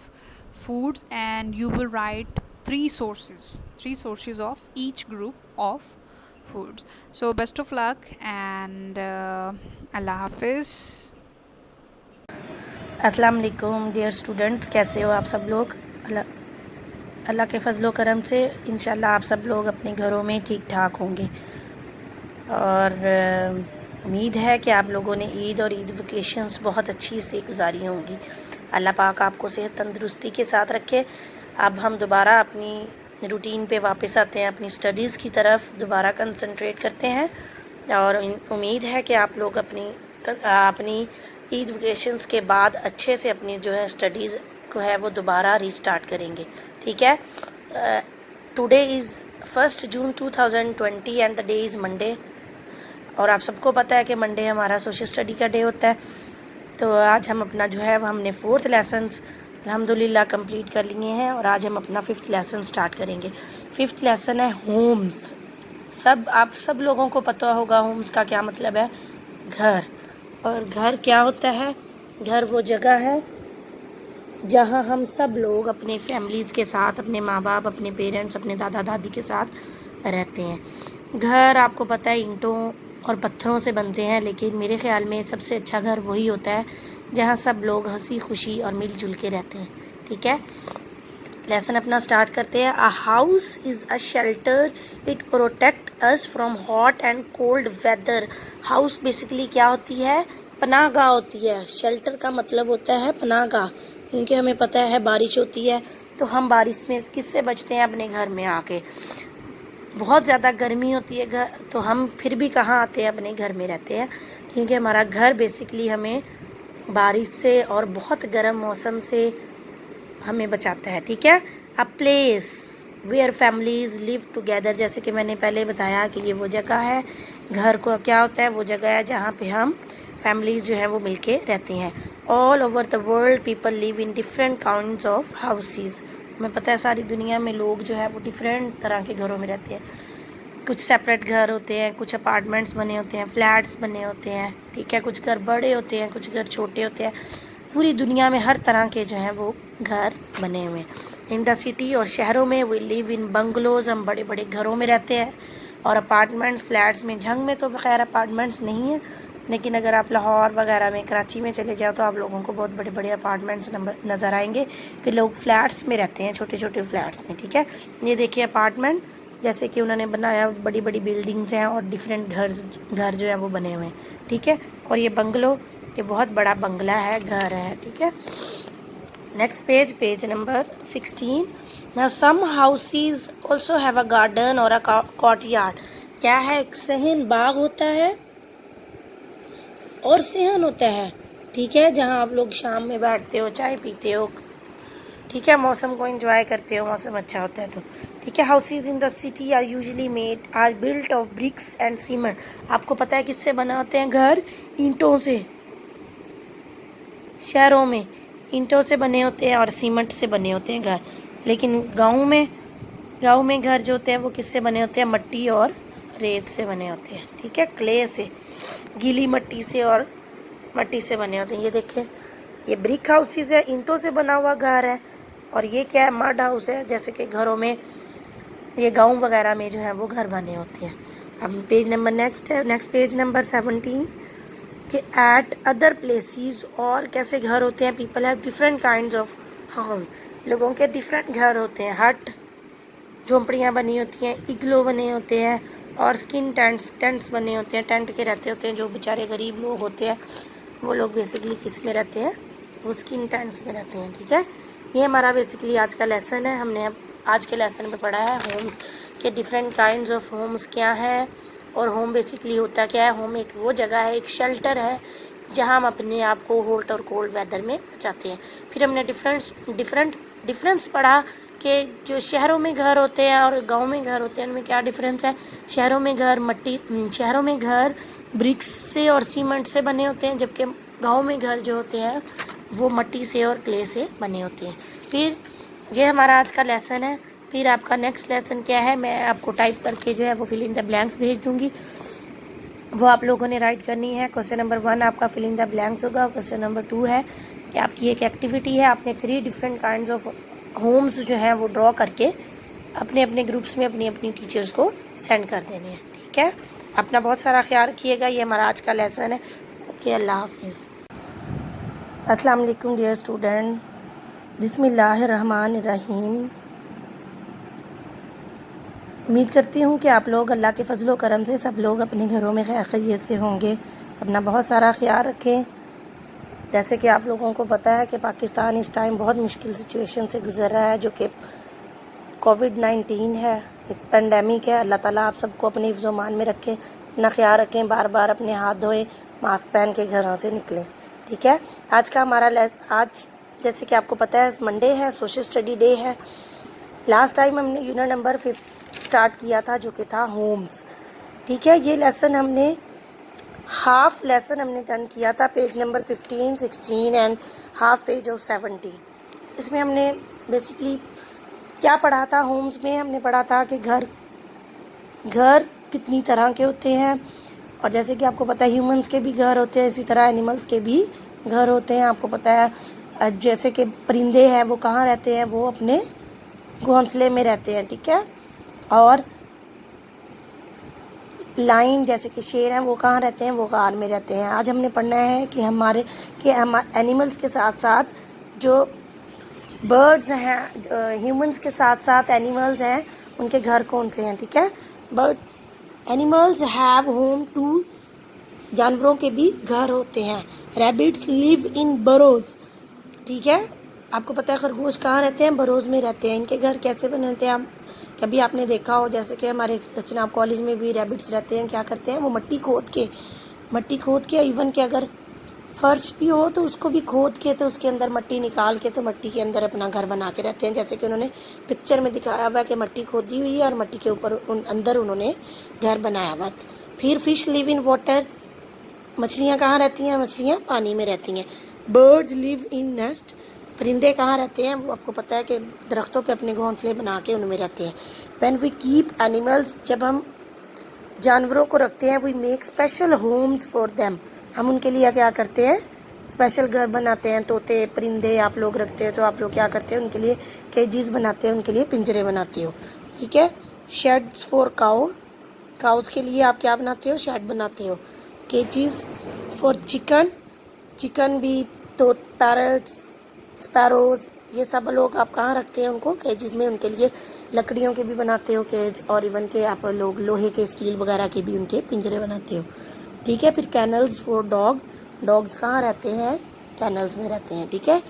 foods, and you will write three sources of each group of foods. So best of luck, and Allah Hafiz. अस्सलाम वालेकुम dear students, कैसे हो आप सब लोग? अल्लाह के फजलो करम से इंशाल्लाह आप सब लोग अपने घरों में ठीक ठाक होंगे, और उम्मीद है कि आप लोगों ने ईद और ईद वेकेशंस बहुत अच्छी से गुजारी होंगी. अल्लाह पाक आपको सेहत तंदुरुस्ती के साथ रखे. अब हम दोबारा अपनी रूटीन पे वापस आते हैं, अपनी स्टडीज़ की तरफ दोबारा कंसंट्रेट करते हैं, और उम्मीद है कि आप लोग अपनी ईद वेकेशंस के बाद अच्छे से अपनी जो है स्टडीज़ को है वो दोबारा रीस्टार्ट करेंगे. ठीक है, today is 1 June 2020 and the day is Monday, और आप सबको पता है कि मंडे हमारा सोशल स्टडी का डे होता है. तो आज हम अपना जो है वो हमने 4th लेसन्स अल्हम्दुलिल्लाह कंप्लीट कर लिए हैं, और आज हम अपना 5th लेसन स्टार्ट करेंगे. 5th लेसन है होम्स. आप सब लोगों को पता होगा होम्स का क्या मतलब है. घर. और घर क्या होता है? घर वो जगह है जहाँ हम सब लोग अपने फैमिलीज़ के साथ, अपने माँ बाप, अपने पेरेंट्स, अपने दादा दादी के साथ रहते हैं. घर आपको पता है ईंटों और पत्थरों से बनते हैं, लेकिन मेरे ख़्याल में सबसे अच्छा घर वही होता है जहाँ सब लोग हंसी खुशी और मिलजुल के रहते हैं. ठीक है, लेसन अपना स्टार्ट करते हैं. A house is a shelter, it protect us from hot and cold weather. House basically क्या होती है? पनाहगाह होती है. शेल्टर का मतलब होता है पनाहगाह, क्योंकि हमें पता है बारिश होती है तो हम बारिश में किससे बचते हैं? अपने घर में आके. बहुत ज़्यादा गर्मी होती है घर, तो हम फिर भी कहाँ आते हैं? अपने घर में रहते हैं, क्योंकि हमारा घर बेसिकली हमें बारिश से और बहुत गर्म मौसम से हमें बचाता है. ठीक है, a place where families live together, जैसे कि मैंने पहले बताया कि ये वो जगह है, घर को क्या होता है? वो जगह है जहाँ पे हम फैमिलीज़ जो हैं वो मिलके रहते हैं. All over the world people live in different kinds of houses. हमें पता है सारी दुनिया में लोग जो है वो डिफरेंट तरह के घरों में रहते हैं. कुछ सेपरेट घर होते हैं, कुछ अपार्टमेंट्स बने होते हैं, फ्लैट्स बने होते हैं, ठीक है, कुछ घर बड़े होते हैं, कुछ घर छोटे होते हैं। पूरी दुनिया में हर तरह के जो हैं वो घर बने हुए हैं। इन द सिटी और शहरों में वी लिव इन बंगलोज, हम बड़े बड़े घरों में रहते हैं, और अपार्टमेंट्स फ्लैट्स में। झंग में तो खैर अपार्टमेंट्स नहीं है, लेकिन अगर आप लाहौर वगैरह में, कराची में चले जाओ तो आप लोगों को बहुत बड़े बड़े अपार्टमेंट्स नज़र आएंगे कि लोग फ्लैट्स में रहते हैं, छोटे छोटे फ्लैट्स में, ठीक है। ये देखिए अपार्टमेंट, जैसे कि उन्होंने बनाया, बड़ी बड़ी बिल्डिंग्स हैं और डिफरेंट घर जो है वो बने हुए हैं, ठीक है। और ये बंगलो, ये बहुत बड़ा बंगला है, घर है, ठीक है। Next page number 16। Now some houses also have a garden और अ कॉर्टयार्ड। क्या है? एक सहन बाग होता है और सहन होता है, ठीक है, जहाँ आप लोग शाम में बैठते हो, चाय पीते हो, ठीक है, मौसम को एंजॉय करते हो, मौसम अच्छा होता है तो, ठीक है। Houses in the city are usually built of bricks and cement. आपको पता है किससे बना होते हैं घर? ईंटों से। शहरों में ईंटों से बने होते हैं और सीमेंट से बने होते हैं घर, लेकिन गाँव में घर जो होते हैं वो किससे बने होते हैं? मट्टी और रेत से बने होते हैं, ठीक है, क्ले से, गीली मट्टी से और मट्टी से बने होते हैं। ये देखें, ये ब्रिक हाउसेस है, ईंटों से बना हुआ घर है, और ये क्या है? मड हाउस है, जैसे कि घरों में, ये गाँव वगैरह में जो है वो घर बने होते हैं। अब page number next page number 17 कि एट अदर प्लेसेस, और कैसे घर होते हैं? People have different kinds of home, लोगों के डिफरेंट घर होते हैं। हट, झोंपड़ियाँ बनी होती हैं, इग्लो बने होते हैं, और स्किन टेंट्स बने होते हैं, टेंट के रहते होते हैं। जो बेचारे गरीब लोग होते हैं वो लोग बेसिकली किस में रहते हैं? वो स्किन टेंट्स में रहते हैं, ठीक है। ये हमारा बेसिकली आज का लेसन है। हमने अब आज के लेसन में पढ़ा है होम्स के डिफरेंट काइंड्स ऑफ होम्स क्या है, और होम बेसिकली होता क्या है? होम एक वो जगह है, एक शेल्टर है, जहाँ हम अपने आप को हॉट और कोल्ड वेदर में बचाते हैं। फिर हमने डिफरेंस पढ़ा कि जो शहरों में घर होते हैं और गांव में घर होते हैं, उनमें क्या डिफरेंस है। शहरों में घर ब्रिक्स से और सीमेंट से बने होते हैं, जबकि गांव में घर जो होते हैं वो मट्टी से और क्ले से बने होते हैं। फिर ये हमारा आज का लेसन है। फिर आपका नेक्स्ट लेसन क्या है, मैं आपको टाइप करके जो है वो फिल इन द ब्लैंक्स भेज दूँगी, वो आप लोगों ने राइट करनी है। क्वेश्चन नंबर 1 आपका फिल इन द ब्लैंक्स होगा। क्वेश्चन नंबर 2 है कि आपकी एक एक्टिविटी है, आपने 3 डिफरेंट काइंड्स ऑफ होम्स जो हैं वो ड्रॉ करके अपने अपने ग्रुप्स में अपनी अपनी टीचर्स को सेंड कर देने हैं, ठीक है। अपना बहुत सारा ख्याल रखिएगा। ये हमारा आज का लेसन है। ओके, अल्लाह हाफिज़। अस्सलाम वालेकुम डियर स्टूडेंट, बिस्मिल्लाहिर्रहमानिर्रहीम। उम्मीद करती हूँ कि आप लोग अल्लाह के फजलो करम से सब लोग अपने घरों में खैर खैरियत से होंगे। अपना बहुत सारा ख्याल रखें। जैसे कि आप लोगों को पता है कि पाकिस्तान इस टाइम बहुत मुश्किल सिचुएशन से गुजर रहा है, जो कि कोविड-19 है, एक पेंडेमिक है। अल्लाह ताला आप सबको अपने हिफ्ज़-ओ-मान में रखे, अपना ख्याल रखें, बार बार अपने हाथ धोएं, मास्क पहन के घरों से निकलें, ठीक है। आज का हमारा आज जैसे कि आपको पता है मंडे है, सोशल स्टडी डे है। लास्ट टाइम हमने यूनिट नंबर 5 स्टार्ट किया था, जो कि था होम्स, ठीक है। ये लेसन हमने हाफ लेसन हमने डन किया था, page number 15, 16 and half page of 17। इसमें हमने बेसिकली क्या पढ़ा था? होम्स में हमने पढ़ा था कि घर कितनी तरह के होते हैं, और जैसे कि आपको पता है ह्यूमंस के भी घर होते हैं, इसी तरह एनिमल्स के भी घर होते हैं। आपको पता है जैसे कि परिंदे हैं वो कहाँ रहते हैं? वो अपने घोंसले में रहते हैं, ठीक है। और लाइन जैसे कि शेर हैं वो कहाँ रहते हैं? वो गार में रहते हैं। आज हमने पढ़ना है कि हम एनिमल्स के साथ साथ जो बर्ड्स हैं, ह्यूमंस के साथ साथ एनिमल्स हैं, उनके घर कौन से हैं, ठीक है। एनिमल्स हैव होम टू, जानवरों के भी घर होते हैं। रैबिट्स लिव इन बरोज, ठीक है। आपको पता है खरगोश कहाँ रहते हैं? बरोज में रहते हैं। इनके घर कैसे बने होते हैं? कभी आपने देखा हो, जैसे कि हमारे चनाब कॉलेज में भी रैबिट्स रहते हैं, क्या करते हैं वो? मट्टी खोद के इवन कि अगर फर्श भी हो तो उसको भी खोद के, तो उसके अंदर मट्टी निकाल के, तो मट्टी के अंदर अपना घर बना के रहते हैं। जैसे कि उन्होंने पिक्चर में दिखाया हुआ है कि मट्टी खोदी हुई है और मट्टी के ऊपर अंदर उन्होंने घर बनाया हुआ। फिर फिश लिव इन वाटर, मछलियाँ कहाँ रहती हैं? मछलियाँ पानी में रहती हैं। बर्ड्स लिव इन नेस्ट, परिंदे कहाँ रहते हैं? वो आपको पता है कि दरख्तों पे अपने घोंसले बना के उनमें रहते हैं। व्हेन वी कीप एनिमल्स, जब हम जानवरों को रखते हैं, we make special homes for them, हम उनके लिए क्या करते हैं, स्पेशल घर बनाते हैं। तोते परिंदे आप लोग रखते हो तो आप लोग क्या करते हो, उनके लिए केजेस बनाते हैं, उनके लिए पिंजरे बनाते हो, ठीक है। शेड्स फॉर काउ, काउस के लिए आप क्या बनाते हो, शेड बनाते हो। केजेस फॉर चिकन, चिकन भी, तो पैरट्स, स्पैरोज, ये सब लोग आप कहाँ रखते हैं उनको, केजेस में। उनके लिए लकड़ियों के भी बनाते हो केज, और इवन के आप लोग लोहे के, स्टील वगैरह के भी उनके पिंजरे बनाते हो, ठीक है। फिर कैनल्स फॉर डॉग, डॉग्स कहाँ रहते हैं, कैनल्स में रहते हैं, ठीक है।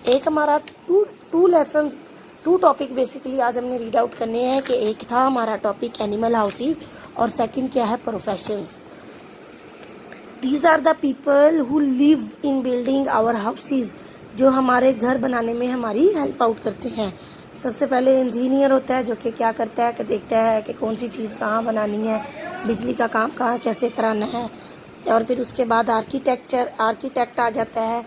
एक हमारा two lessons, two topic basically आज हमने रीड आउट करने हैं कि एक था हमारा टॉपिक एनिमल हाउसेज और सेकंड क्या है, professions. These are the people who live in building our houses, जो हमारे घर बनाने में हमारी हेल्प आउट करते हैं। सबसे पहले इंजीनियर होता है जो कि क्या करता है कि देखता है कि कौन सी चीज़ कहाँ बनानी है, बिजली का काम कहाँ कैसे कराना है। और फिर उसके बाद आर्किटेक्ट आ जाता है,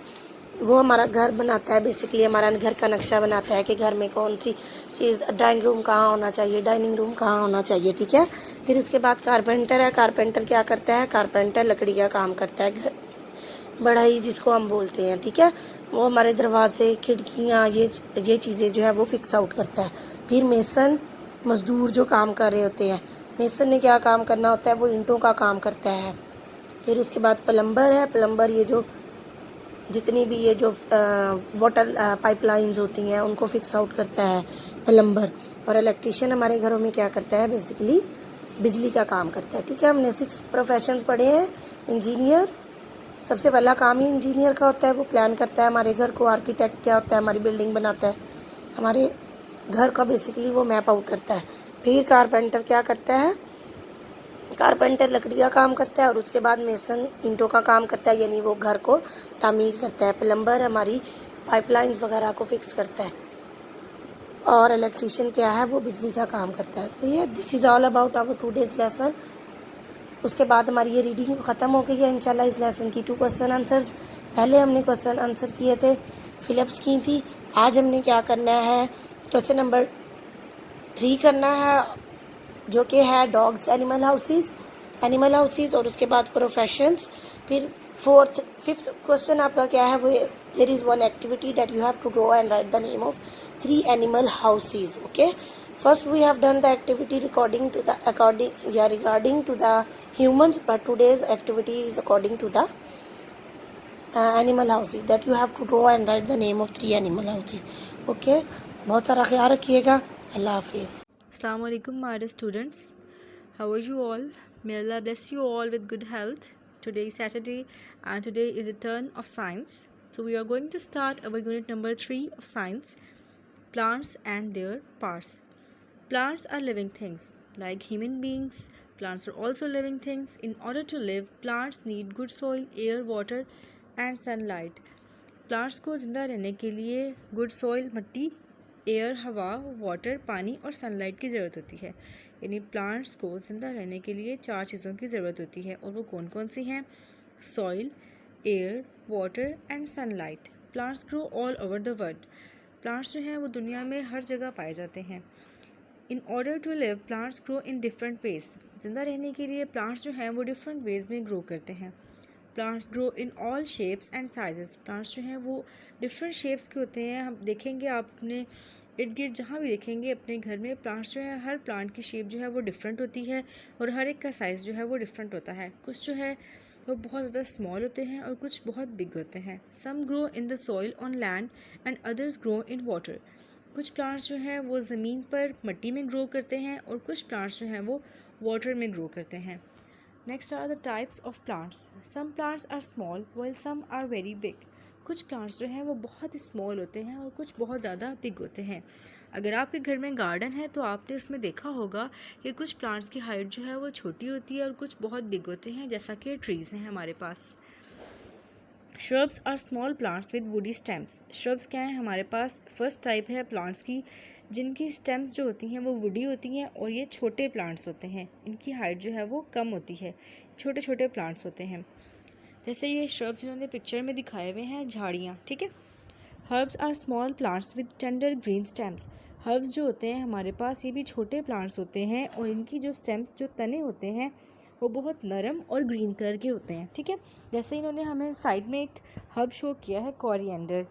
वो हमारा घर बनाता है, बेसिकली हमारा घर का नक्शा बनाता है कि घर में कौन सी चीज़, ड्राइंग रूम कहाँ होना चाहिए, डाइनिंग रूम कहाँ होना चाहिए, ठीक है। फिर उसके बाद कारपेंटर है, कारपेंटर क्या करता है, कारपेंटर लकड़ी का काम करता है, घर बढ़ई जिसको हम बोलते हैं, ठीक है। वो हमारे दरवाजे, खिड़कियाँ, ये चीज़ें जो है वो फिक्स आउट करता है। फिर मेसन, मजदूर जो काम कर रहे होते हैं, मेसन ने क्या काम करना होता है, वो ईंटों का काम करता है। फिर उसके बाद प्लम्बर है, प्लम्बर ये जो जितनी भी ये जो वाटर पाइपलाइंस होती हैं उनको फिक्स आउट करता है प्लम्बर। और इलेक्ट्रीशियन हमारे घरों में क्या करता है, बेसिकली बिजली का काम करता है, ठीक है। हमने 6 प्रोफेशंस पढ़े हैं। इंजीनियर, सबसे पहला काम ही इंजीनियर का होता है, वो प्लान करता है हमारे घर को। आर्किटेक्ट क्या होता है, हमारी बिल्डिंग बनाता है, हमारे घर का बेसिकली वो मैप आउट करता है। फिर कारपेंटर क्या करता है, कारपेंटर लकड़ी का काम करता है, और उसके बाद मेसन ईंटों का काम करता है, यानी वो घर को तामीर करता है। प्लम्बर हमारी पाइपलाइंस वगैरह को फिक्स करता है, और इलेक्ट्रीशियन क्या है, वो बिजली का काम करता है। सही है, this is all about our today's lesson. उसके बाद हमारी ये रीडिंग ख़त्म हो गई है इंशाल्लाह। इस लेसन की 2 क्वेश्चन आंसर्स, पहले हमने क्वेश्चन आंसर किए थे, फिलअप्स की थी। आज हमने क्या करना है, क्वेश्चन नंबर 3 करना है, जो कि है डॉग्स एनिमल हाउसेज, और उसके बाद प्रोफेशंस। फिर 5th क्वेश्चन आपका क्या है, वो there is one activity that you have to draw and write the name of 3 animal houses, okay. First we have done the activity regarding to the humans, but today's activity is according to the animal houses, that you have to draw and write the name of 3 animal houses, okay। बहुत सारा ख्याल रखिएगा, अल्लाह हाफिज़। Assalamu alaikum, my dear students. How are you all? May Allah bless you all with good health. Today is Saturday and today is the turn of science. So we are going to start our unit number 3 of science, plants and their parts. Plants are living things. Like human beings, plants are also living things. In order to live, plants need good soil, air, water and sunlight. Plants को ज़िंदा रहने के लिए good soil, मिट्टी, air, हवा, water, पानी और sunlight की ज़रूरत होती है। यानी प्लांट्स को ज़िंदा रहने के लिए 4 चीज़ों की ज़रूरत होती है, और वो कौन कौन सी हैं? Soil, air, water and sunlight. Plants grow all over the world. Plants जो हैं वो दुनिया में हर जगह पाए जाते हैं। In order to live, plants grow in different ways. ज़िंदा रहने के लिए प्लांट्स जो हैं वो डिफरेंट वेज में ग्रो करते हैं। Plants grow in all shapes and sizes. Plants जो हैं वो डिफरेंट शेप्स के होते हैं। हम देखेंगे, आप अपने इर्द गिर्द जहाँ भी देखेंगे अपने घर में, प्लांट्स जो है, हर प्लांट की शेप जो है वो डिफरेंट होती है, और हर एक का साइज़ जो है वो डिफरेंट होता है। कुछ जो है वो बहुत ज़्यादा स्मॉल होते हैं और कुछ बहुत बिग होते हैं। Some grow in the soil on land and others grow in water. कुछ प्लांट्स जो हैं वो ज़मीन पर मिट्टी में ग्रो करते हैं, और कुछ प्लांट्स जो हैं वो वाटर में ग्रो करते हैं। Next are the types of plants. Some plants are small while some are very big. कुछ प्लांट्स जो हैं वो बहुत ही स्मॉल होते हैं और कुछ बहुत ज़्यादा बिग होते हैं। अगर आपके घर में गार्डन है तो आपने उसमें देखा होगा कि कुछ प्लांट्स की हाइट जो है वो छोटी होती है और कुछ बहुत बिग होते हैं, जैसा कि ट्रीज़ हैं हमारे पास। Shrubs are small plants with woody stems. Shrubs क्या हैं हमारे पास? फर्स्ट टाइप है प्लांट्स की जिनकी स्टेम्स जो होती हैं वो वुडी होती हैं, और ये छोटे प्लांट्स होते हैं। इनकी हाइट जो है वो कम होती है, छोटे छोटे प्लांट्स होते हैं। जैसे ये श्रब्स इन्होंने पिक्चर में दिखाए हुए हैं, झाड़ियाँ, ठीक है। Herbs are small plants with tender green stems. Herbs जो होते हैं हमारे पास ये भी छोटे प्लांट्स होते हैं और इनकी जो स्टेम्स जो तने होते हैं वो बहुत नरम और ग्रीन कलर के होते हैं, ठीक है। जैसे इन्होंने हमें साइड में एक हर्ब शो किया है coriander.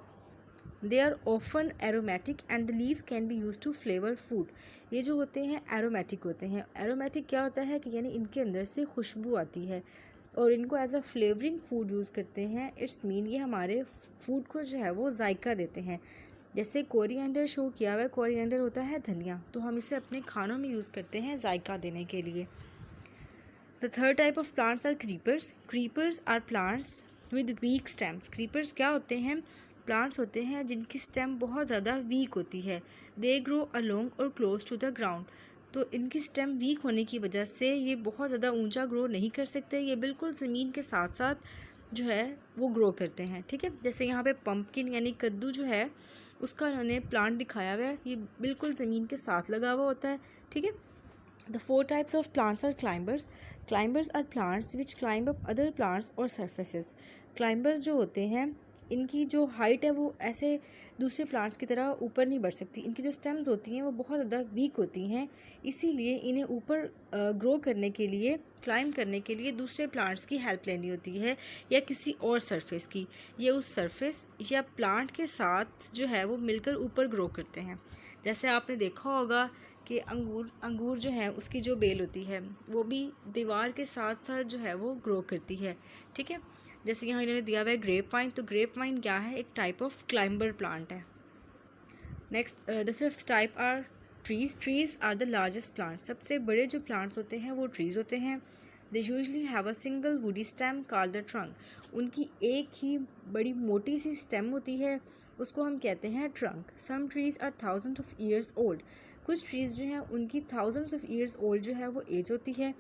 They are often aromatic and the leaves can be use to flavour food. ये जो होते हैं एरोमेटिक होते हैं। एरोमेटिक क्या होता है कि यानी इनके अंदर से खुशबू आती है और इनको as a flavouring food use करते हैं। इट्स मीन ये हमारे फूड को जो है वो जायका देते हैं। जैसे कोरिएंडर शो किया हुआ है, कोरिएंडर होता है धनिया, तो हम इसे अपने खानों में यूज़ करते हैं जायका देने के लिए। The third type of plants are creepers. Creepers are plants with weak stems. Creepers क्या होते हैं? प्लांट्स होते हैं जिनकी स्टेम बहुत ज़्यादा वीक होती है। दे ग्रो अलोंग और क्लोज टू द ग्राउंड। तो इनकी स्टेम वीक होने की वजह से ये बहुत ज़्यादा ऊंचा ग्रो नहीं कर सकते, ये बिल्कुल ज़मीन के साथ साथ जो है वो ग्रो करते हैं, ठीक है। जैसे यहाँ पे पंपकिन यानी कद्दू जो है उसका उन्होंने प्लांट दिखाया हुआ है, ये बिल्कुल ज़मीन के साथ लगा हुआ होता है, ठीक है। The four types of plants are climbers. Climbers are plants which climb up other plants or surfaces. Climbers जो होते हैं इनकी जो हाइट है वो ऐसे दूसरे प्लांट्स की तरह ऊपर नहीं बढ़ सकती। इनकी जो स्टेम्स होती हैं वो बहुत ज़्यादा वीक होती हैं, इसीलिए इन्हें ऊपर ग्रो करने के लिए, क्लाइम करने के लिए दूसरे प्लांट्स की हेल्प लेनी होती है या किसी और सरफेस की। ये उस सरफेस या प्लांट के साथ जो है वो मिलकर ऊपर ग्रो करते हैं। जैसे आपने देखा होगा कि अंगूर जो है उसकी जो बेल होती है वो भी दीवार के साथ साथ जो है वो ग्रो करती है, ठीक है। जैसे यहाँ इन्होंने दिया हुआ है ग्रेप वाइन, तो ग्रेप वाइन क्या है? एक टाइप ऑफ क्लाइंबर प्लांट है। Next the fifth type are trees. Trees are the largest plant. सबसे बड़े जो प्लांट्स होते हैं वो ट्रीज होते हैं। They usually have a single woody stem called the trunk. उनकी एक ही बड़ी मोटी सी स्टेम होती है, उसको हम कहते हैं trunk. Some trees are thousand of years old. कुछ ट्रीज़ जो हैं उनकी थाउजेंड्स ऑफ ईयर्स ओल्ड जो है वो एज होती है।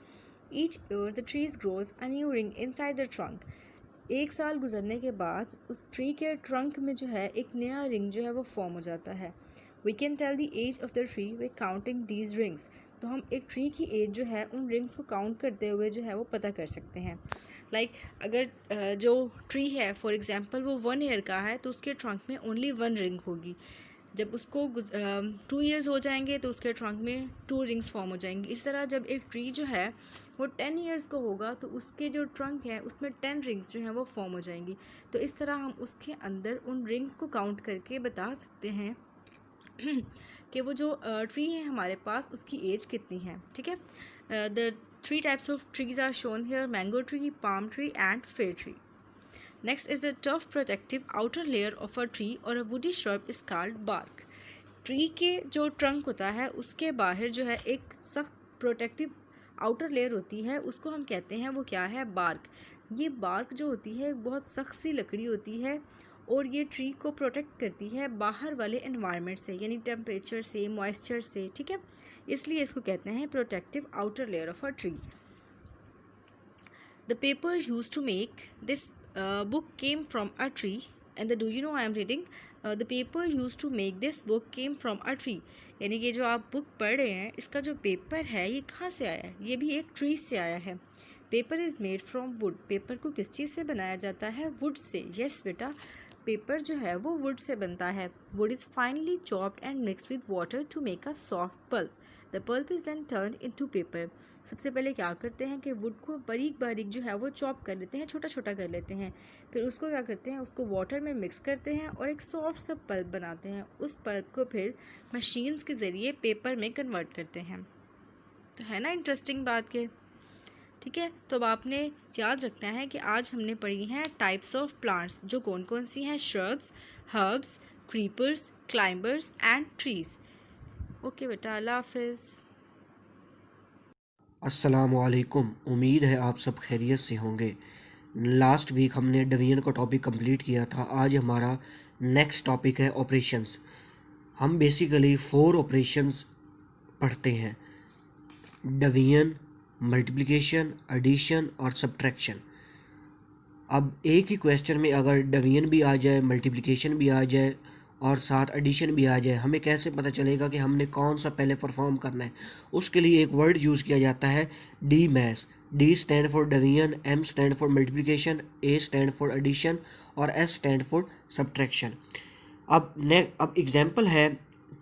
Each year the trees grows a new ring inside the trunk. एक साल गुजरने के बाद उस ट्री के ट्रंक में जो है एक नया रिंग जो है वो फॉर्म हो जाता है। We can tell the age of the tree by counting these rings. तो हम एक ट्री की एज जो है उन रिंग्स को काउंट करते हुए जो है वो पता कर सकते हैं। अगर जो ट्री है फॉर एग्जांपल वो 1 ईयर का है तो उसके ट्रंक में ओनली 1 रिंग होगी। जब उसको 2 ईयर्स हो जाएंगे तो उसके ट्रंक में 2 रिंग्स फॉर्म हो जाएंगी। इस तरह जब एक ट्री जो है वो 10 ईयर्स का होगा तो उसके जो ट्रंक है उसमें 10 रिंग्स जो हैं वो फॉर्म हो जाएंगी। तो इस तरह हम उसके अंदर उन रिंग्स को काउंट करके बता सकते हैं कि वो जो ट्री है हमारे पास उसकी एज कितनी है, ठीक है। The 3 types of trees are shown here, mango tree, palm tree and fir tree. Next is the tough protective outer layer of a tree or a woody shrub is called bark. Tree के जो trunk होता है उसके बाहर जो है एक सख्त प्रोटेक्टिव आउटर लेयर होती है, उसको हम कहते हैं वो क्या है? बार्क. ये बार्क जो होती है बहुत सख्त सी लकड़ी होती है और ये ट्री को प्रोटेक्ट करती है बाहर वाले एनवायरनमेंट से, यानी टेम्परेचर से, मॉइस्चर से, ठीक है। इसलिए इसको कहते हैं protective outer layer of a tree. The paper used to make this book came from a tree, and do you know I am reading the paper used to make this book came from a tree. यानी कि जो आप book पढ़ रहे हैं इसका जो paper है ये कहाँ से आया है? ये भी एक ट्री से आया है. Paper is made from would. Paper को किस चीज़ से बनाया जाता है? Would say. यस बेटा, पेपर जो है वो वुड से बनता है. Wood is finely chopped and mixed with water to make a soft pulp. The pulp is then turned into paper. सबसे पहले क्या करते हैं कि वुड को बारीक बारीक जो है वो चॉप कर लेते हैं, छोटा छोटा कर लेते हैं. फिर उसको क्या करते हैं, उसको वाटर में मिक्स करते हैं और एक सॉफ्ट सा पल्प बनाते हैं. उस पल्प को फिर मशीन्स के ज़रिए पेपर में कन्वर्ट करते हैं. तो है ना इंटरेस्टिंग बात के, ठीक है. तो अब आपने याद रखना है कि आज हमने पढ़ी हैं टाइप्स ऑफ प्लांट्स, जो कौन कौन सी हैं? Shrubs, herbs, creepers, climbers and trees. Okay बेटा, अल्लाह हाफिज़. अस्सलामुअलैकुम. उम्मीद है आप सब खैरियत से होंगे. लास्ट वीक हमने डिवीजन का टॉपिक कंप्लीट किया था. आज हमारा नेक्स्ट टॉपिक है ऑपरेशंस. हम बेसिकली 4 ऑपरेशंस पढ़ते हैं: डिवीजन, मल्टीप्लिकेशन, एडिशन और सब्ट्रैक्शन. अब एक ही क्वेश्चन में अगर डिवीजन भी आ जाए, मल्टीप्लिकेशन भी आ जाए और साथ एडिशन भी आ जाए, हमें कैसे पता चलेगा कि हमने कौन सा पहले परफॉर्म करना है? उसके लिए एक वर्ड यूज़ किया जाता है D maths. D stand for division, M stand for multiplication, A stand for addition और एस स्टैंड फॉर सब्ट्रैक्शन. अब एग्जांपल है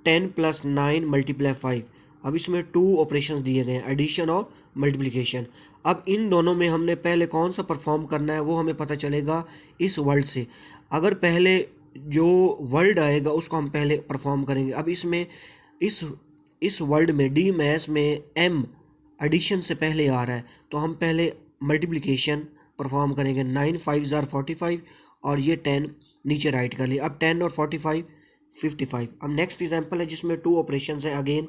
10 + 9 × 5। अब इसमें 2 ऑपरेशंस दिए गए हैं, एडिशन और मल्टीप्लिकेशन। अब इन दोनों में हमने पहले कौन सा परफॉर्म करना है वो हमें पता चलेगा इस वर्ड से। अगर पहले जो वर्ड आएगा उसको हम पहले परफॉर्म करेंगे। अब इसमें इस वर्ड में डी मैथ्स में एम एडिशन से पहले आ रहा है, तो हम पहले मल्टीप्लिकेशन परफॉर्म करेंगे। 9 × 5 = 45 और ये 10 नीचे राइट कर लिया। अब 10 और 45 55। अब नेक्स्ट एग्जांपल है जिसमें 2 ऑपरेशंस हैं, अगेन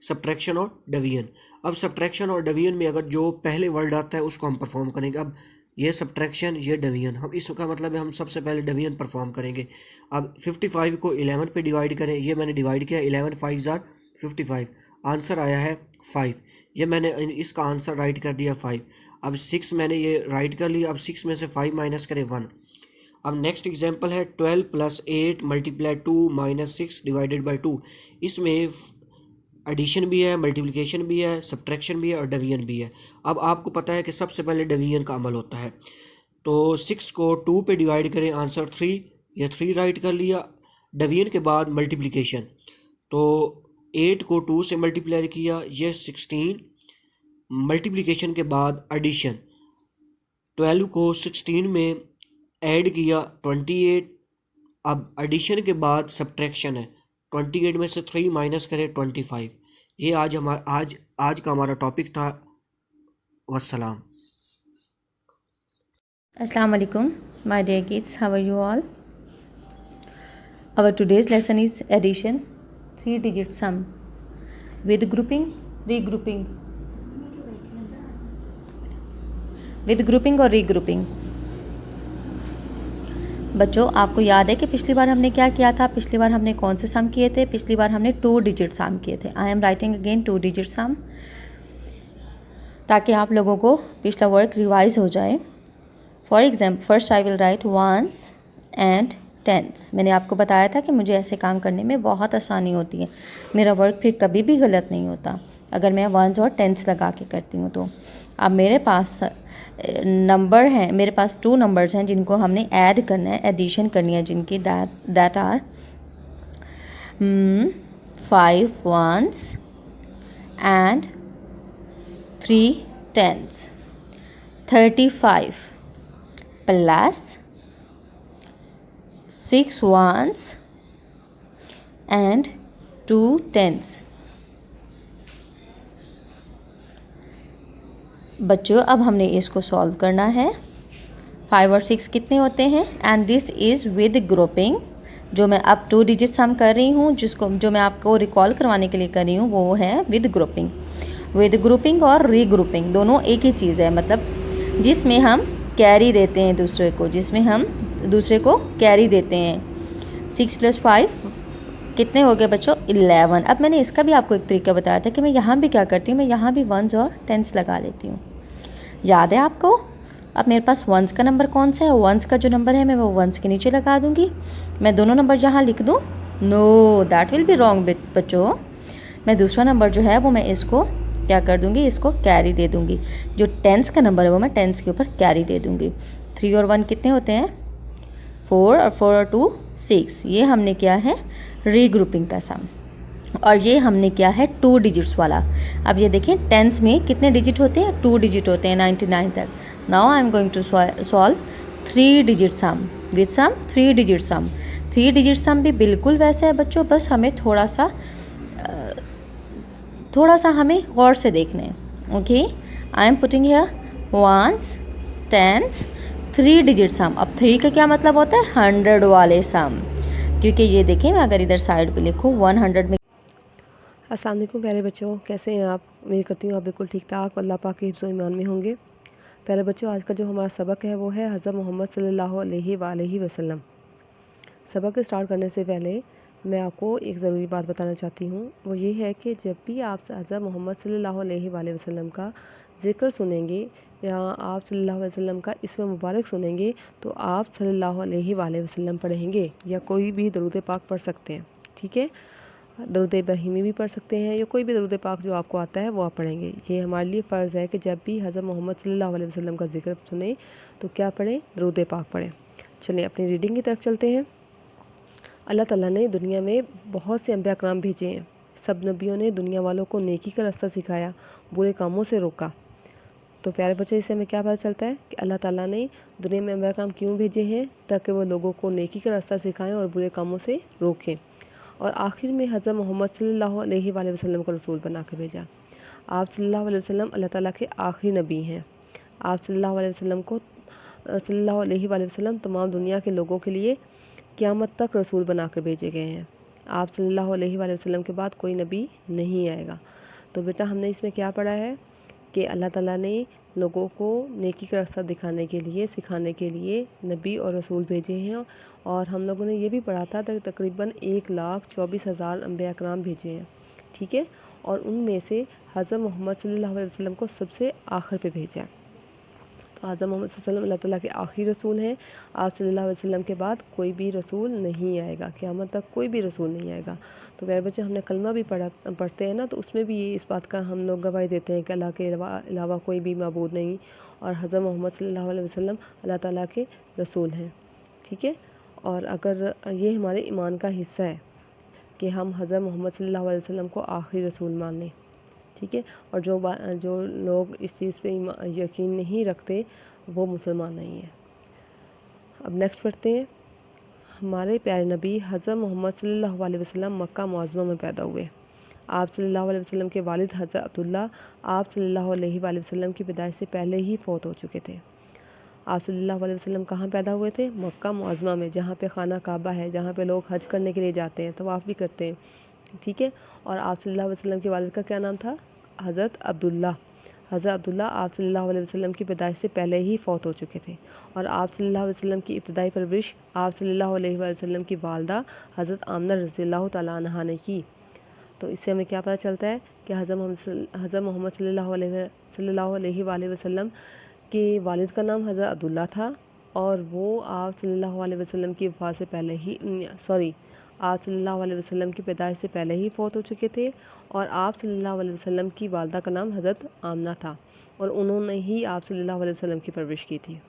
सब्ट्रैक्शन और डिवीजन। अब सब्ट्रैक्शन और डिवीजन में अगर जो पहले वर्ड आता है उसको हम परफॉर्म करेंगे। अब ये सब्ट्रैक्शन, ये डिवीजन, हम इसका मतलब है हम सबसे पहले डिवीजन परफॉर्म करेंगे। अब 55 को 11 पे डिवाइड करें, ये मैंने डिवाइड किया, 11 × 5 = 55, आंसर आया है 5। ये मैंने इसका आंसर राइट कर दिया 5। अब 6 मैंने ये राइट कर लिया। अब 6 में से 5 माइनस करें 1। अब नेक्स्ट एग्जांपल है 12 + 8 × 2 - 6 / 2। इसमें एडिशन भी है, मल्टीप्लिकेशन भी है, सब्ट्रैक्शन भी है और डिवीजन भी है। अब आपको पता है कि सबसे पहले डिवीजन का अमल होता है, तो 6 को 2 पे डिवाइड करें, आंसर 3, ये 3 राइट कर लिया। डिवीजन के बाद मल्टीप्लिकेशन, तो 8 को 2 से मल्टीप्लाई किया, ये 16। मल्टीप्लिकेशन के बाद एडिशन, 12 को 16 में ऐड किया, 28। अब एडिशन के बाद सब्ट्रैक्शन है, 28 में से 3 माइनस करें, 25। ये आज का हमारा टॉपिक था। वस्सलाम। Assalamu alaikum, my dear kids. How are you all? Our today's lesson is addition, 3-digit sum with grouping, regrouping, with grouping और regrouping। बच्चों, आपको याद है कि पिछली बार हमने क्या किया था? पिछली बार हमने कौन से सम किए थे? पिछली बार हमने 2 डिजिट सम किए थे। I am writing again 2 digit sum, ताकि आप लोगों को पिछला वर्क रिवाइज हो जाए। For example, first I will write ones and tens. मैंने आपको बताया था कि मुझे ऐसे काम करने में बहुत आसानी होती है, मेरा वर्क फिर कभी भी गलत नहीं होता अगर मैं वंस और टेंस लगा के करती हूँ। तो अब मेरे पास नंबर हैं, मेरे पास 2 नंबर्स हैं जिनको हमने ऐड करना है, एडिशन करनी है, जिनकी that are 5 ones and 3 tens। 35 plus 6 ones and 2 tens। बच्चों, अब हमने इसको सॉल्व करना है। 5 और 6 कितने होते हैं? And this is with grouping. जो मैं अब 2 डिजिट सम कर रही हूँ, जो मैं आपको रिकॉल करवाने के लिए कर रही हूँ, वो है विद ग्रुपिंग। विद ग्रुपिंग और रीग्रुपिंग दोनों एक ही चीज़ है, मतलब जिसमें हम कैरी देते हैं दूसरे को, जिसमें हम दूसरे को कैरी देते हैं। 6 + 5 कितने हो गए बच्चों? 11। अब मैंने इसका भी आपको एक तरीका बताया था कि मैं यहाँ भी क्या करती हूँ, मैं यहाँ भी वंस और टेंस लगा लेती हूँ। याद है आपको? अब मेरे पास वंस का नंबर कौन सा है? वंस का जो नंबर है मैं वो वंस के नीचे लगा दूँगी। मैं दोनों नंबर जहाँ लिख दूँ, know that will be wrong बच्चों। मैं दूसरा नंबर जो है वो मैं इसको क्या कर दूँगी, इसको कैरी दे दूँगी। जो टेंस का नंबर है वो मैं टेंस के ऊपर कैरी दे दूँगी। 3 और 1 कितने होते हैं? 4 और 4 और 2 6। ये हमने किया है रीग्रुपिंग का सम, और ये हमने किया है 2 डिजिट्स वाला। अब ये देखें, टेंस में कितने डिजिट होते हैं? 2 डिजिट होते हैं 99 तक। Now I am going to solve 3 digit sum with some 3 digit sum. 3 digit sum भी बिल्कुल वैसा है बच्चों, बस हमें थोड़ा सा हमें गौर से देखना है। Okay, I am putting here ones, tens, 3 digit sum. अब 3 का क्या मतलब होता है? 100 वाले सम, क्योंकि ये देखें, मैं अगर इधर साइड पे लिखूँ 100 में। अस्सलाम वालेकुम प्यारे बच्चों, कैसे हैं आप? उम्मीद करती हूँ आप बिल्कुल ठीक ठाक अल्लाह पाक के हिफ्ज़ ईमान में होंगे। प्यारे बच्चों, आज का जो हमारा सबक है वो है हज़रत मोहम्मद सल्लल्लाहु अलैहि वसल्लम। सबक स्टार्ट करने से पहले मैं आपको एक ज़रूरी बात बताना चाहती हूँ, वो ये है कि जब भी आप हज़रत मोहम्मद सल्लल्लाहु अलैहि वसल्लम का ज़िक्र सुनेंगे या आप सल्लल्लाहु अलैहि वसल्लम का इसमें मुबारक सुनेंगे, तो आप सल्लल्लाहु अलैहि वसल्लम पढ़ेंगे या कोई भी दरूद पाक पढ़ सकते हैं। ठीक है, दरूद इब्राहिमी भी पढ़ सकते हैं या कोई भी दरूद पाक जो आपको आता है वो आप पढ़ेंगे। ये हमारे लिए फ़र्ज़ है कि जब भी हज़रत मोहम्मद सल्लल्लाहु अलैहि वसल्लम का ज़िक्र सुने तो क्या पढ़ें? दरूद पाक पढ़ें। चलिए अपनी रीडिंग की तरफ चलते हैं। अल्लाह ताला ने दुनिया में बहुत से अंबिया कराम भेजे हैं। सब नबियों ने दुनिया वालों को नेकी का रास्ता सिखाया, बुरे कामों से रोका। तो प्यारे बच्चों, इससे हमें क्या पता चलता है कि अल्लाह ताला ने दुनिया में अंबिया कराम क्यों भेजे हैं, ताकि वो लोगों को नेकी का रास्ता सिखाएं और बुरे कामों से रोकें। और आखिर में हज़रत मोहम्मद सल्लल्लाहु अलैहि वसल्लम को रसूल बना कर भेजा। आप सल्लल्लाहु अलैहि वसल्लम अल्लाह ताला के आखिरी नबी हैं। आप सल्लल्लाहु अलैहि वसल्लम तमाम दुनिया के लोगों के लिए क़यामत तक रसूल बनाकर भेजे गए हैं। आप सल्लल्लाहु अलैहि वसल्लम के बाद कोई नबी नहीं आएगा। तो बेटा, हमने इसमें क्या पढ़ा है कि अल्लाह ताला ने लोगों को नेकी का रास्ता दिखाने के लिए, सिखाने के लिए नबी और रसूल भेजे हैं। और हम लोगों ने ये भी पढ़ा था कि तकरीबन 1,24,000 अंबिया कराम भेजे हैं, ठीक है। और उनमें से हज़रत मोहम्मद सल्लल्लाहु अलैहि वसल्लम को सबसे आखिर पे भेजा है। तो हज़रत मोहम्मद सल्लल्लाहु अलैहि वसल्लम अल्लाह ताला के आखिरी रसूल हैं। आप सल्लल्लाहु अलैहि वसल्लम के बाद कोई भी रसूल नहीं आएगा, क़यामत तक कोई भी रसूल नहीं आएगा। तो मेरे बच्चे, हमने कलमा भी पढ़ते हैं ना, तो उसमें भी इस बात का हम लोग गवाही देते हैं कि अल्लाह के अलावा कोई भी मबूद नहीं, और हज़रत मोहम्मद सल्लल्लाहु अलैहि वसल्लम अल्लाह ताला के रसूल हैं, ठीक है। और अगर ये हमारे ईमान का हिस्सा है कि हम हज़रत मोहम्मद सल्लल्लाहु अलैहि वसल्लम को आखिरी रसूल मान लें, ठीक है। और जो लोग इस चीज़ पे यकीन नहीं रखते वो मुसलमान नहीं है। अब नेक्स्ट पढ़ते हैं। हमारे प्यारे नबी हज़रत मोहम्मद सल्लल्लाहु अलैहि वसल्लम मक्का मुअज़्ज़मा में पैदा हुए। आप सल्लल्लाहु अलैहि वसल्लम के वालिद हज़रत अब्दुल्ला आप सल्लल्लाहु अलैहि वसल्लम की पैदाइश से पहले ही फ़ौत हो चुके थे। आप सल्लल्लाहु अलैहि वसल्लम कहाँ पैदा हुए थे? मक्का मुअज़्ज़मा में, जहाँ पे खाना काबा है, जहाँ पे लोग हज करने के लिए जाते हैं, तवाफ़ भी करते हैं, ठीक है। और आप सल्लल्लाहु अलैहि वसल्लम के वालिद का क्या नाम था? हज़रत अब्दुल्ला। हज़रत अब्दुल्ला आप सल्लल्लाहु अलैहि वसल्लम की पैदाइश से पहले ही फ़ौत हो चुके थे। और आप सल्लल्लाहु अलैहि वसल्लम की इब्तिदाई परवरिश आप सल्लल्लाहु अलैहि वसल्लम की वालदा हज़रत आमना रज़ियल्लाहु तआला अन्हा ने की। तो इससे हमें क्या पता चलता है कि हज़रत मोहम्मद सल्लल्लाहु अलैहि वसल्लम के वालिद का नाम हज़रत अब्दुल्ला था, और वो आप सल्लल्लाहु अलैहि वसल्लम की वफ़ात से पहले ही आप सल्लल्लाहु अलैहि वसल्लम की पैदाइश से पहले ही फ़ौत हो चुके थे। और आप सल्लल्लाहु अलैहि वसल्लम की वालदा का नाम हज़रत आमना था, और उन्होंने ही आप सल्लल्लाहु अलैहि वसल्लम की परवरिश की थी।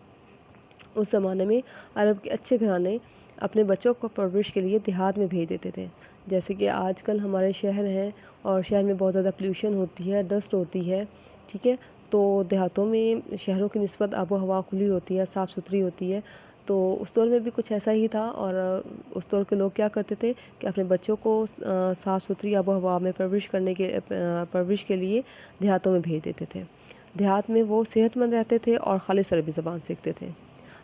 उस ज़माने में अरब के अच्छे घराने अपने बच्चों को परवरिश के लिए देहात में भेज देते थे। जैसे कि आजकल हमारे शहर हैं और शहर में बहुत ज़्यादा पोल्यूशन होती है, डस्ट होती है, ठीक है। तो देहातों में शहरों की निस्बत आबो हवा खुली होती है, साफ़ सुथरी होती है। तो उस दौर में भी कुछ ऐसा ही था, और उस दौर के लोग क्या करते थे कि अपने बच्चों को साफ़ सुथरी आबो हवा में परवरिश के लिए देहातों में भेज देते थे। देहात में वो सेहतमंद रहते थे और खालिस अरबी ज़बान सीखते थे।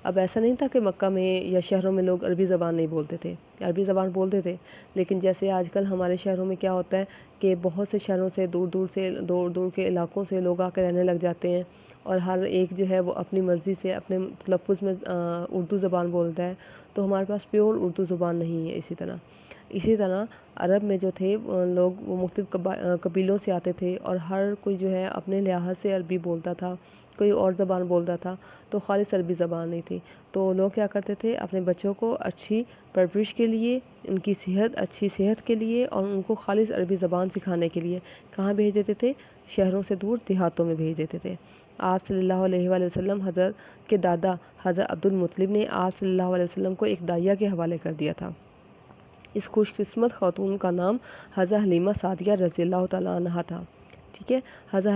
अब ऐसा नहीं था कि मक्का में या शहरों में लोग अरबी ज़बान नहीं बोलते थे, अरबी ज़बान बोलते थे। लेकिन जैसे आजकल हमारे शहरों में क्या होता है कि बहुत से शहरों से दूर दूर के इलाकों से लोग आकर रहने लग जाते हैं, और हर एक जो है वो अपनी मर्ज़ी से अपने तलफ़्फ़ुज़ में उर्दू ज़बान बोलता है। तो हमारे पास प्योर उर्दू ज़बान नहीं है। इसी तरह अरब में जो थे लोग वो मुख्तलिफ़ कबीलों से आते थे, और हर कोई जो है अपने लिहाज से अरबी बोलता था, कोई और ज़बान बोलता था, तो खालिस अरबी ज़बान नहीं थी। तो लोग क्या करते थे, अपने बच्चों को अच्छी परवरिश के लिए, उनकी अच्छी सेहत के लिए, और उनको खालिस अरबी ज़बान सिखाने के लिए कहाँ भेज देते थे? शहरों से दूर देहातों में भेज देते थे। आप सल्लल्लाहु अलैहि वसल्लम हज़रत के दादा हज़रत अब्दुल मुत्तलिब ने आप सल्लल्लाहु अलैहि वसल्लम को एक दाइया के हवाले कर दिया था। इस खुशकिस्मत खातून का नाम हज़रत हलीमा सादिया रज़ियल्लाहु तआला अन्हा था, ठीक है। हज़रत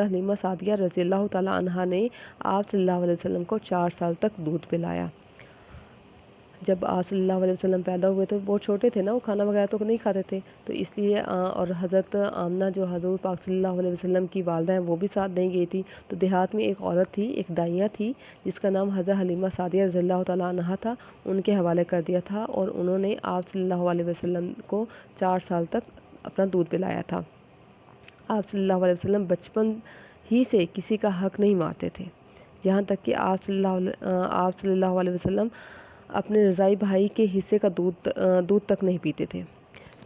हलीमा सादिया रज़ियल्लाहु तआला अन्हा ने आप सल्लल्लाहु अलैहि वसल्लम को 4 साल तक दूध पिलाया। जब आप सल्लल्लाहु अलैहि वसल्लम पैदा हुए तो बहुत छोटे थे ना, वो खाना वगैरह तो नहीं खाते थे, तो इसलिए और हज़रत आमना जो हज़ूर पाक सल्लल्लाहु अलैहि वसल्लम की वालदा हैं वो भी साथ नहीं गई थी। तो देहात में एक औरत थी, एक दाइया थी, जिसका नाम हज़रत हलीमा सादिया रज़ियल्लाहु तआला अन्हा था, उनके हवाले कर दिया था, और उन्होंने आप सल्लल्लाहु अलैहि वसल्लम को 4 साल तक अपना दूध पिलाया था। आप सल्लल्लाहु अलैहि वसल्लम बचपन ही से किसी का हक़ नहीं मारते थे, यहाँ तक कि आप सल्लल्लाहु अलैहि वसल्लम अपने रज़ाई भाई के हिस्से का दूध तक नहीं पीते थे।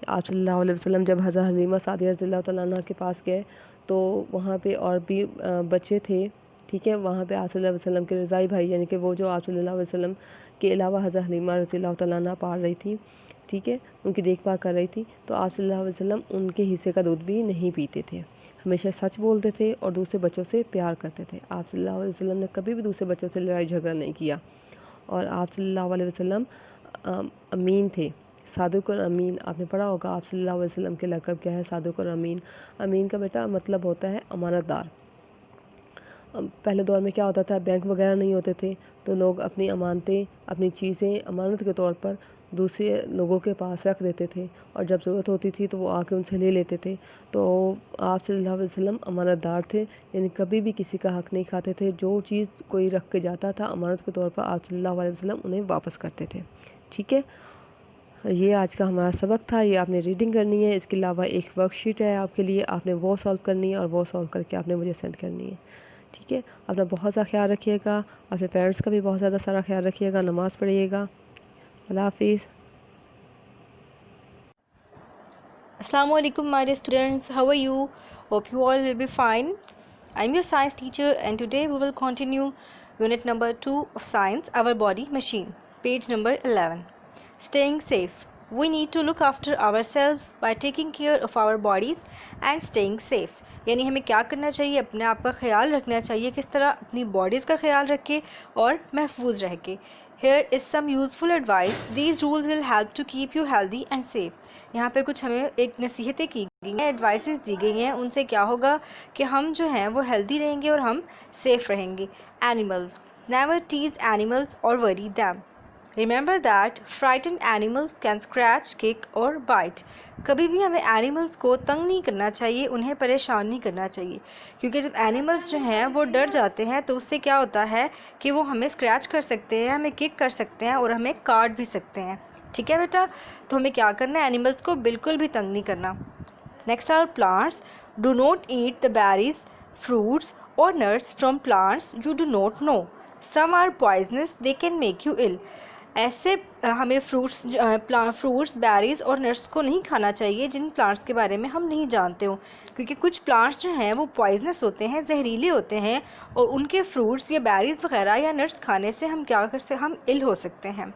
आप सल्लल्लाहु अलैहि वसल्लम जब हज़रत हलीमा सादिया रज़ियल्लाहु तआला अन्हा के पास गए, तो वहाँ पे और भी बच्चे थे, ठीक है। वहाँ पे आप सल्लल्लाहु अलैहि वसल्लम के रज़ाई भाई, यानी कि वो जो आप सल्लल्लाहु अलैहि वसल्लम के अलावा हज़रत हलीमा रज़ियल्लाहु तआला अन्हा पाल रही थी, ठीक है, उनकी देखभाल कर रही थी। तो आप सल्लल्लाहु अलैहि वसल्लम उनके हिस्से का दूध भी नहीं पीते थे, हमेशा सच बोलते थे और दूसरे बच्चों से प्यार करते थे। आप सल्लल्लाहु अलैहि वसल्लम ने कभी भी दूसरे बच्चों से लड़ाई झगड़ा नहीं किया, और आप सल्लल्लाहु अलैहि वसल्लम अमीन थे। सादिक और अमीन आपने पढ़ा होगा, आप सल्लल्लाहु अलैहि वसल्लम के लक़ब क्या है, सादिक और अमीन। अमीन का बेटा मतलब होता है अमानतदार। पहले दौर में क्या होता था, बैंक वगैरह नहीं होते थे, तो लोग अपनी अमानतें, अपनी चीज़ें अमानत के तौर पर दूसरे लोगों के पास रख देते थे, और जब ज़रूरत होती थी तो वो आके उनसे ले लेते थे। तो आप सल्लल्लाहु अलैहि वसल्लम अमानतदार थे, यानी कभी भी किसी का हक़ नहीं खाते थे। जो चीज़ कोई रख के जाता था अमानत के तौर पर, आप सल्लल्लाहु अलैहि वसल्लम उन्हें वापस करते थे। ठीक है, ये आज का हमारा सबक था। ये आपने रीडिंग करनी है। इसके अलावा एक वर्कशीट है आपके लिए, आपने वो सॉल्व करनी है और वो सॉल्व करके आपने मुझे सेंड करनी है। ठीक है, अपना बहुत सा ख्याल रखिएगा, अपने पेरेंट्स का भी बहुत ज़्यादा सारा ख्याल रखिएगा, नमाज़ पढ़िएगा। अल्लाह हाफिज़। Assalamu alaikum my dear students, how are you? Hope you all will be fine. I'm your science teacher and today we will continue unit number 2 of science, our body machine, page number 11. Staying safe. We need to look after ourselves by taking care of our bodies and staying safe. यानी हमें क्या करना चाहिए, अपने आप का ख्याल रखना चाहिए, किस तरह अपनी बॉडीज़ का ख्याल रखें और महफूज रह के। Here is some useful advice. These rules will help to keep you healthy and safe. यहाँ पे कुछ हमें एक नसीहतें की गई हैं, एडवाइसेस दी गई हैं। उनसे क्या होगा कि हम जो हैं वो हेल्दी रहेंगे और हम सेफ रहेंगे। एनिमल्स, नेवर टीज एनिमल्स और worry them. Remember that frighten animals can scratch, kick और बाइट। कभी भी हमें एनिमल्स को तंग नहीं करना चाहिए, उन्हें परेशान नहीं करना चाहिए, क्योंकि जब एनिमल्स जो हैं वो डर जाते हैं तो उससे क्या होता है कि वो हमें स्क्रैच कर सकते हैं, हमें किक कर सकते हैं और हमें काट भी सकते हैं। ठीक है बेटा, तो हमें क्या करना है, एनिमल्स को बिल्कुल भी तंग नहीं करना। Next are plants. Do not eat the berries, fruits और nuts from plants you do not know. Some are poisonous, they can make you ill. ऐसे हमें फ्रूट्स, बेरीज और नट्स को नहीं खाना चाहिए जिन प्लांट्स के बारे में हम नहीं जानते हो, क्योंकि कुछ प्लांट्स जो हैं वो पॉइजनस होते हैं, जहरीले होते हैं, और उनके फ्रूट्स या बेरीज वगैरह या नट्स खाने से हम इल हो सकते हैं।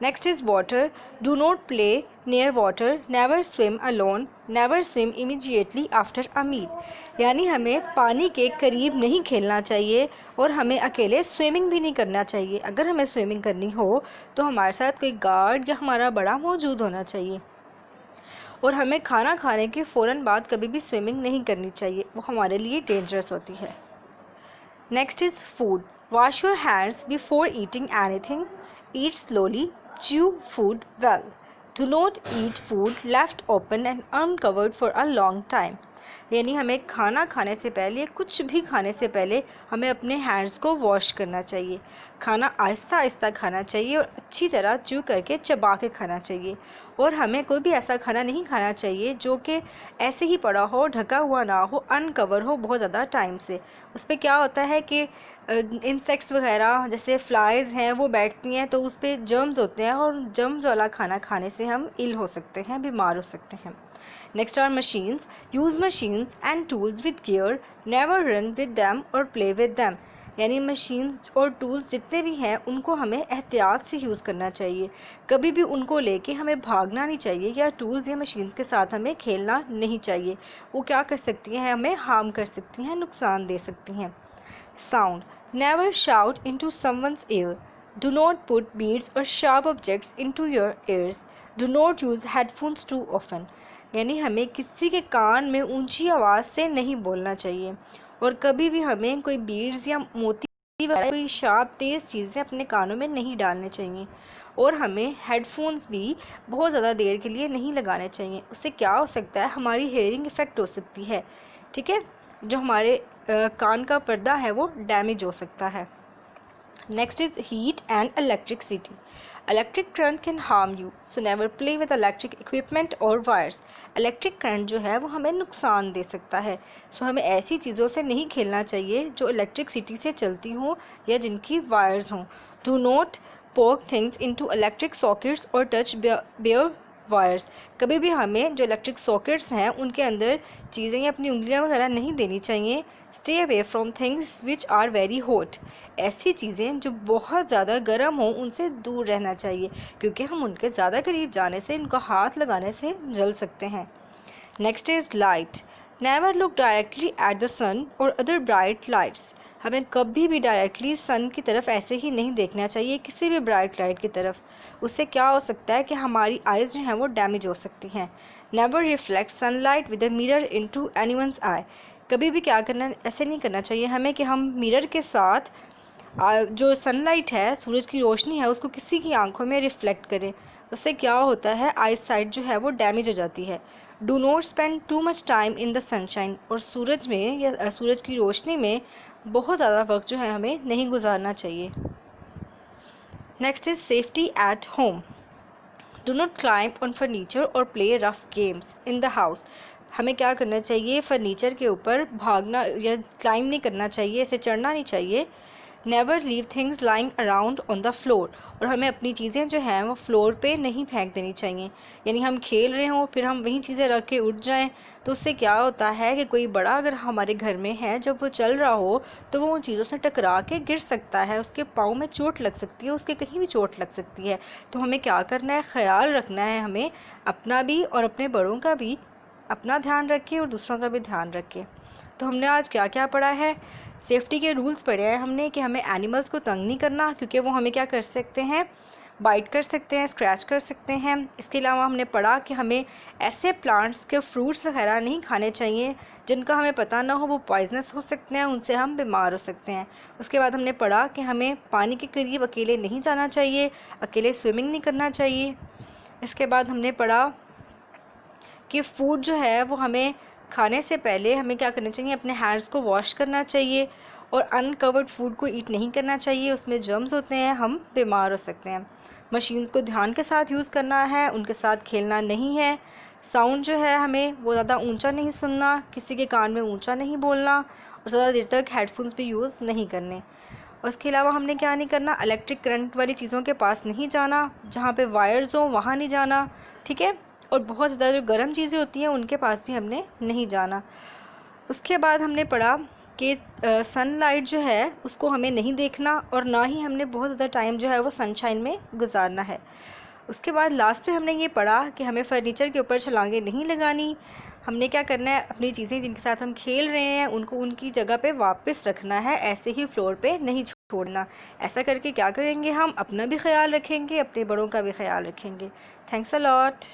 Next is water. Do not play near water. Never swim alone. Never swim immediately after a meal. यानी हमें पानी के करीब नहीं खेलना चाहिए और हमें अकेले स्विमिंग भी नहीं करना चाहिए। अगर हमें स्विमिंग करनी हो तो हमारे साथ कोई गार्ड या हमारा बड़ा मौजूद होना चाहिए, और हमें खाना खाने के फ़ौरन बाद कभी भी स्विमिंग नहीं करनी चाहिए, वो हमारे लिए डेंजरस होती है। Next is food. Wash your hands before eating anything. Eat slowly. Chew food well. Do not eat food left open and uncovered for a long time. यानी हमें खाना खाने से पहले, कुछ भी खाने से पहले हमें अपने हैंड्स को वॉश करना चाहिए। खाना आहिस्ता आहिस्ता खाना चाहिए और अच्छी तरह च्यू करके चबा के खाना चाहिए, और हमें कोई भी ऐसा खाना नहीं खाना चाहिए जो कि ऐसे ही पड़ा हो, ढका हुआ ना हो, अनकवर हो बहुत ज़्यादा टाइम से। उस पर क्या होता है कि इंसेक्ट्स वगैरह जैसे फ्लाइज हैं वो बैठती हैं, तो उस पर जर्म्स होते हैं, और जर्म्स वाला खाना खाने से हम इल हो सकते हैं, बीमार हो सकते हैं। Next are machines. Use machines and tools with care. Never run with them or play with them. यानी मशीन्स और टूल्स जितने भी हैं उनको हमें एहतियात से यूज़ करना चाहिए, कभी भी उनको लेके हमें भागना नहीं चाहिए, या टूल्स या मशीन्स के साथ हमें खेलना नहीं चाहिए। वो क्या कर सकती हैं, हमें हार्म कर सकती हैं, नुकसान दे सकती हैं। Sound. Never shout into someone's ear. Do not put beads or sharp objects into your ears. Do not use headphones too often. यानी हमें किसी के कान में ऊंची आवाज़ से नहीं बोलना चाहिए, और कभी भी हमें कोई बीड्स या मोती वगैरह कोई शार्प तेज़ चीज़ें अपने कानों में नहीं डालने चाहिए, और हमें हेडफोन्स भी बहुत ज़्यादा देर के लिए नहीं लगाने चाहिए। उससे क्या हो सकता है, हमारी हेयरिंग इफ़ेक्ट हो सकती है। ठीक है, जो हमारे कान का पर्दा है वो डैमेज हो सकता है। Next is heat and electricity. Electric current can harm you, so never play with electric equipment और वायर्स. इलेक्ट्रिक करंट जो है वो हमें नुकसान दे सकता है, सो हमें ऐसी चीज़ों से नहीं खेलना चाहिए जो इलेक्ट्रिसिटी से चलती हों या जिनकी वायर्स हों. डू नॉट पोक थिंग्स इनटू इलेक्ट्रिक सॉकेट्स और टच बेयर वायर्स. कभी भी हमें जो इलेक्ट्रिक सॉकेट्स हैं उनके अंदर चीज़ें या अपनी उंगलियां वगैरह नहीं देनी चाहिए. Stay away from things which are very hot. ऐसी चीज़ें जो बहुत ज़्यादा गर्म हों उनसे दूर रहना चाहिए, क्योंकि हम उनके ज़्यादा करीब जाने से, उनका हाथ लगाने से जल सकते हैं. Next is light. Never look directly at the sun और अदर ब्राइट लाइट्स. हमें कभी भी डायरेक्टली सन की तरफ ऐसे ही नहीं देखना चाहिए, किसी भी ब्राइट लाइट की तरफ। उससे क्या हो सकता है कि हमारी आइज़ जो हैं वो डैमेज हो सकती हैं। Never reflect sunlight with a mirror into anyone's eye. कभी भी क्या करना, ऐसे नहीं करना चाहिए हमें कि हम मिरर के साथ जो सनलाइट है, सूरज की रोशनी है, उसको किसी की आंखों में रिफ्लेक्ट करें। उससे क्या होता है, आई साइट जो है वो डैमेज हो जाती है। Do not spend too much time in the sunshine. और सूरज में या सूरज की रोशनी में बहुत ज़्यादा वक्त जो है हमें नहीं गुजारना चाहिए। Next is safety at home. Do not climb on furniture और play rough games in the house. हमें क्या करना चाहिए, फर्नीचर के ऊपर भागना या क्लाइंब नहीं करना चाहिए, इसे चढ़ना नहीं चाहिए। Never leave things lying around on the floor. और हमें अपनी चीज़ें जो हैं वो फ्लोर पे नहीं फेंक देनी चाहिए। यानी हम खेल रहे हों फिर हम वही चीज़ें रख के उठ जाएं, तो उससे क्या होता है कि कोई बड़ा अगर हमारे घर में है, जब वो चल रहा हो तो वो उन चीज़ों से टकरा के गिर सकता है, उसके पाँव में चोट लग सकती है, उसके कहीं भी चोट लग सकती है। तो हमें क्या करना है, ख्याल रखना है हमें अपना भी और अपने बड़ों का भी। अपना ध्यान रखें और दूसरों का भी ध्यान रखें। तो हमने आज क्या क्या पढ़ा है, सेफ्टी के रूल्स पढ़े हैं हमने कि हमें एनिमल्स को तंग नहीं करना, क्योंकि वो हमें क्या कर सकते हैं, बाइट कर सकते हैं, स्क्रैच कर सकते हैं। इसके अलावा हमने पढ़ा कि हमें ऐसे प्लांट्स के फ्रूट्स वगैरह नहीं खाने चाहिए जिनका हमें पता ना हो वो पॉइजनस हो सकते हैं, उनसे हम बीमार हो सकते हैं। उसके बाद हमने पढ़ा कि हमें पानी के करीब अकेले नहीं जाना चाहिए, अकेले स्विमिंग नहीं करना चाहिए। इसके बाद हमने पढ़ा कि फ़ूड जो है वो हमें खाने से पहले हमें क्या करना चाहिए, अपने हैंड्स को वॉश करना चाहिए और अनकवर्ड फूड को ईट नहीं करना चाहिए, उसमें जर्म्स होते हैं, हम बीमार हो सकते हैं। मशीन्स को ध्यान के साथ यूज़ करना है, उनके साथ खेलना नहीं है। साउंड जो है हमें वो ज़्यादा ऊंचा नहीं सुनना, किसी के कान में ऊंचा नहीं बोलना और ज़्यादा देर तक हेडफोन्स भी यूज़ नहीं करने। और इसके अलावा हमने क्या नहीं करना, इलेक्ट्रिक करंट वाली चीज़ों के पास नहीं जाना, जहाँ पे वायर्स हों वहाँ नहीं जाना, ठीक है। और बहुत ज़्यादा जो गर्म चीज़ें होती हैं उनके पास भी हमने नहीं जाना। उसके बाद हमने पढ़ा कि सनलाइट जो है उसको हमें नहीं देखना और ना ही हमने बहुत ज़्यादा टाइम जो है वो सनशाइन में गुजारना है। उसके बाद लास्ट में हमने ये पढ़ा कि हमें फर्नीचर के ऊपर छलांगे नहीं लगानी। हमने क्या करना है, अपनी चीज़ें जिनके साथ हम खेल रहे हैं उनको उनकी जगह पे वापस रखना है, ऐसे ही फ्लोर पे नहीं छोड़ना। ऐसा करके क्या करेंगे, हम अपना भी ख्याल रखेंगे, अपने बड़ों का भी ख्याल रखेंगे। Thanks a lot.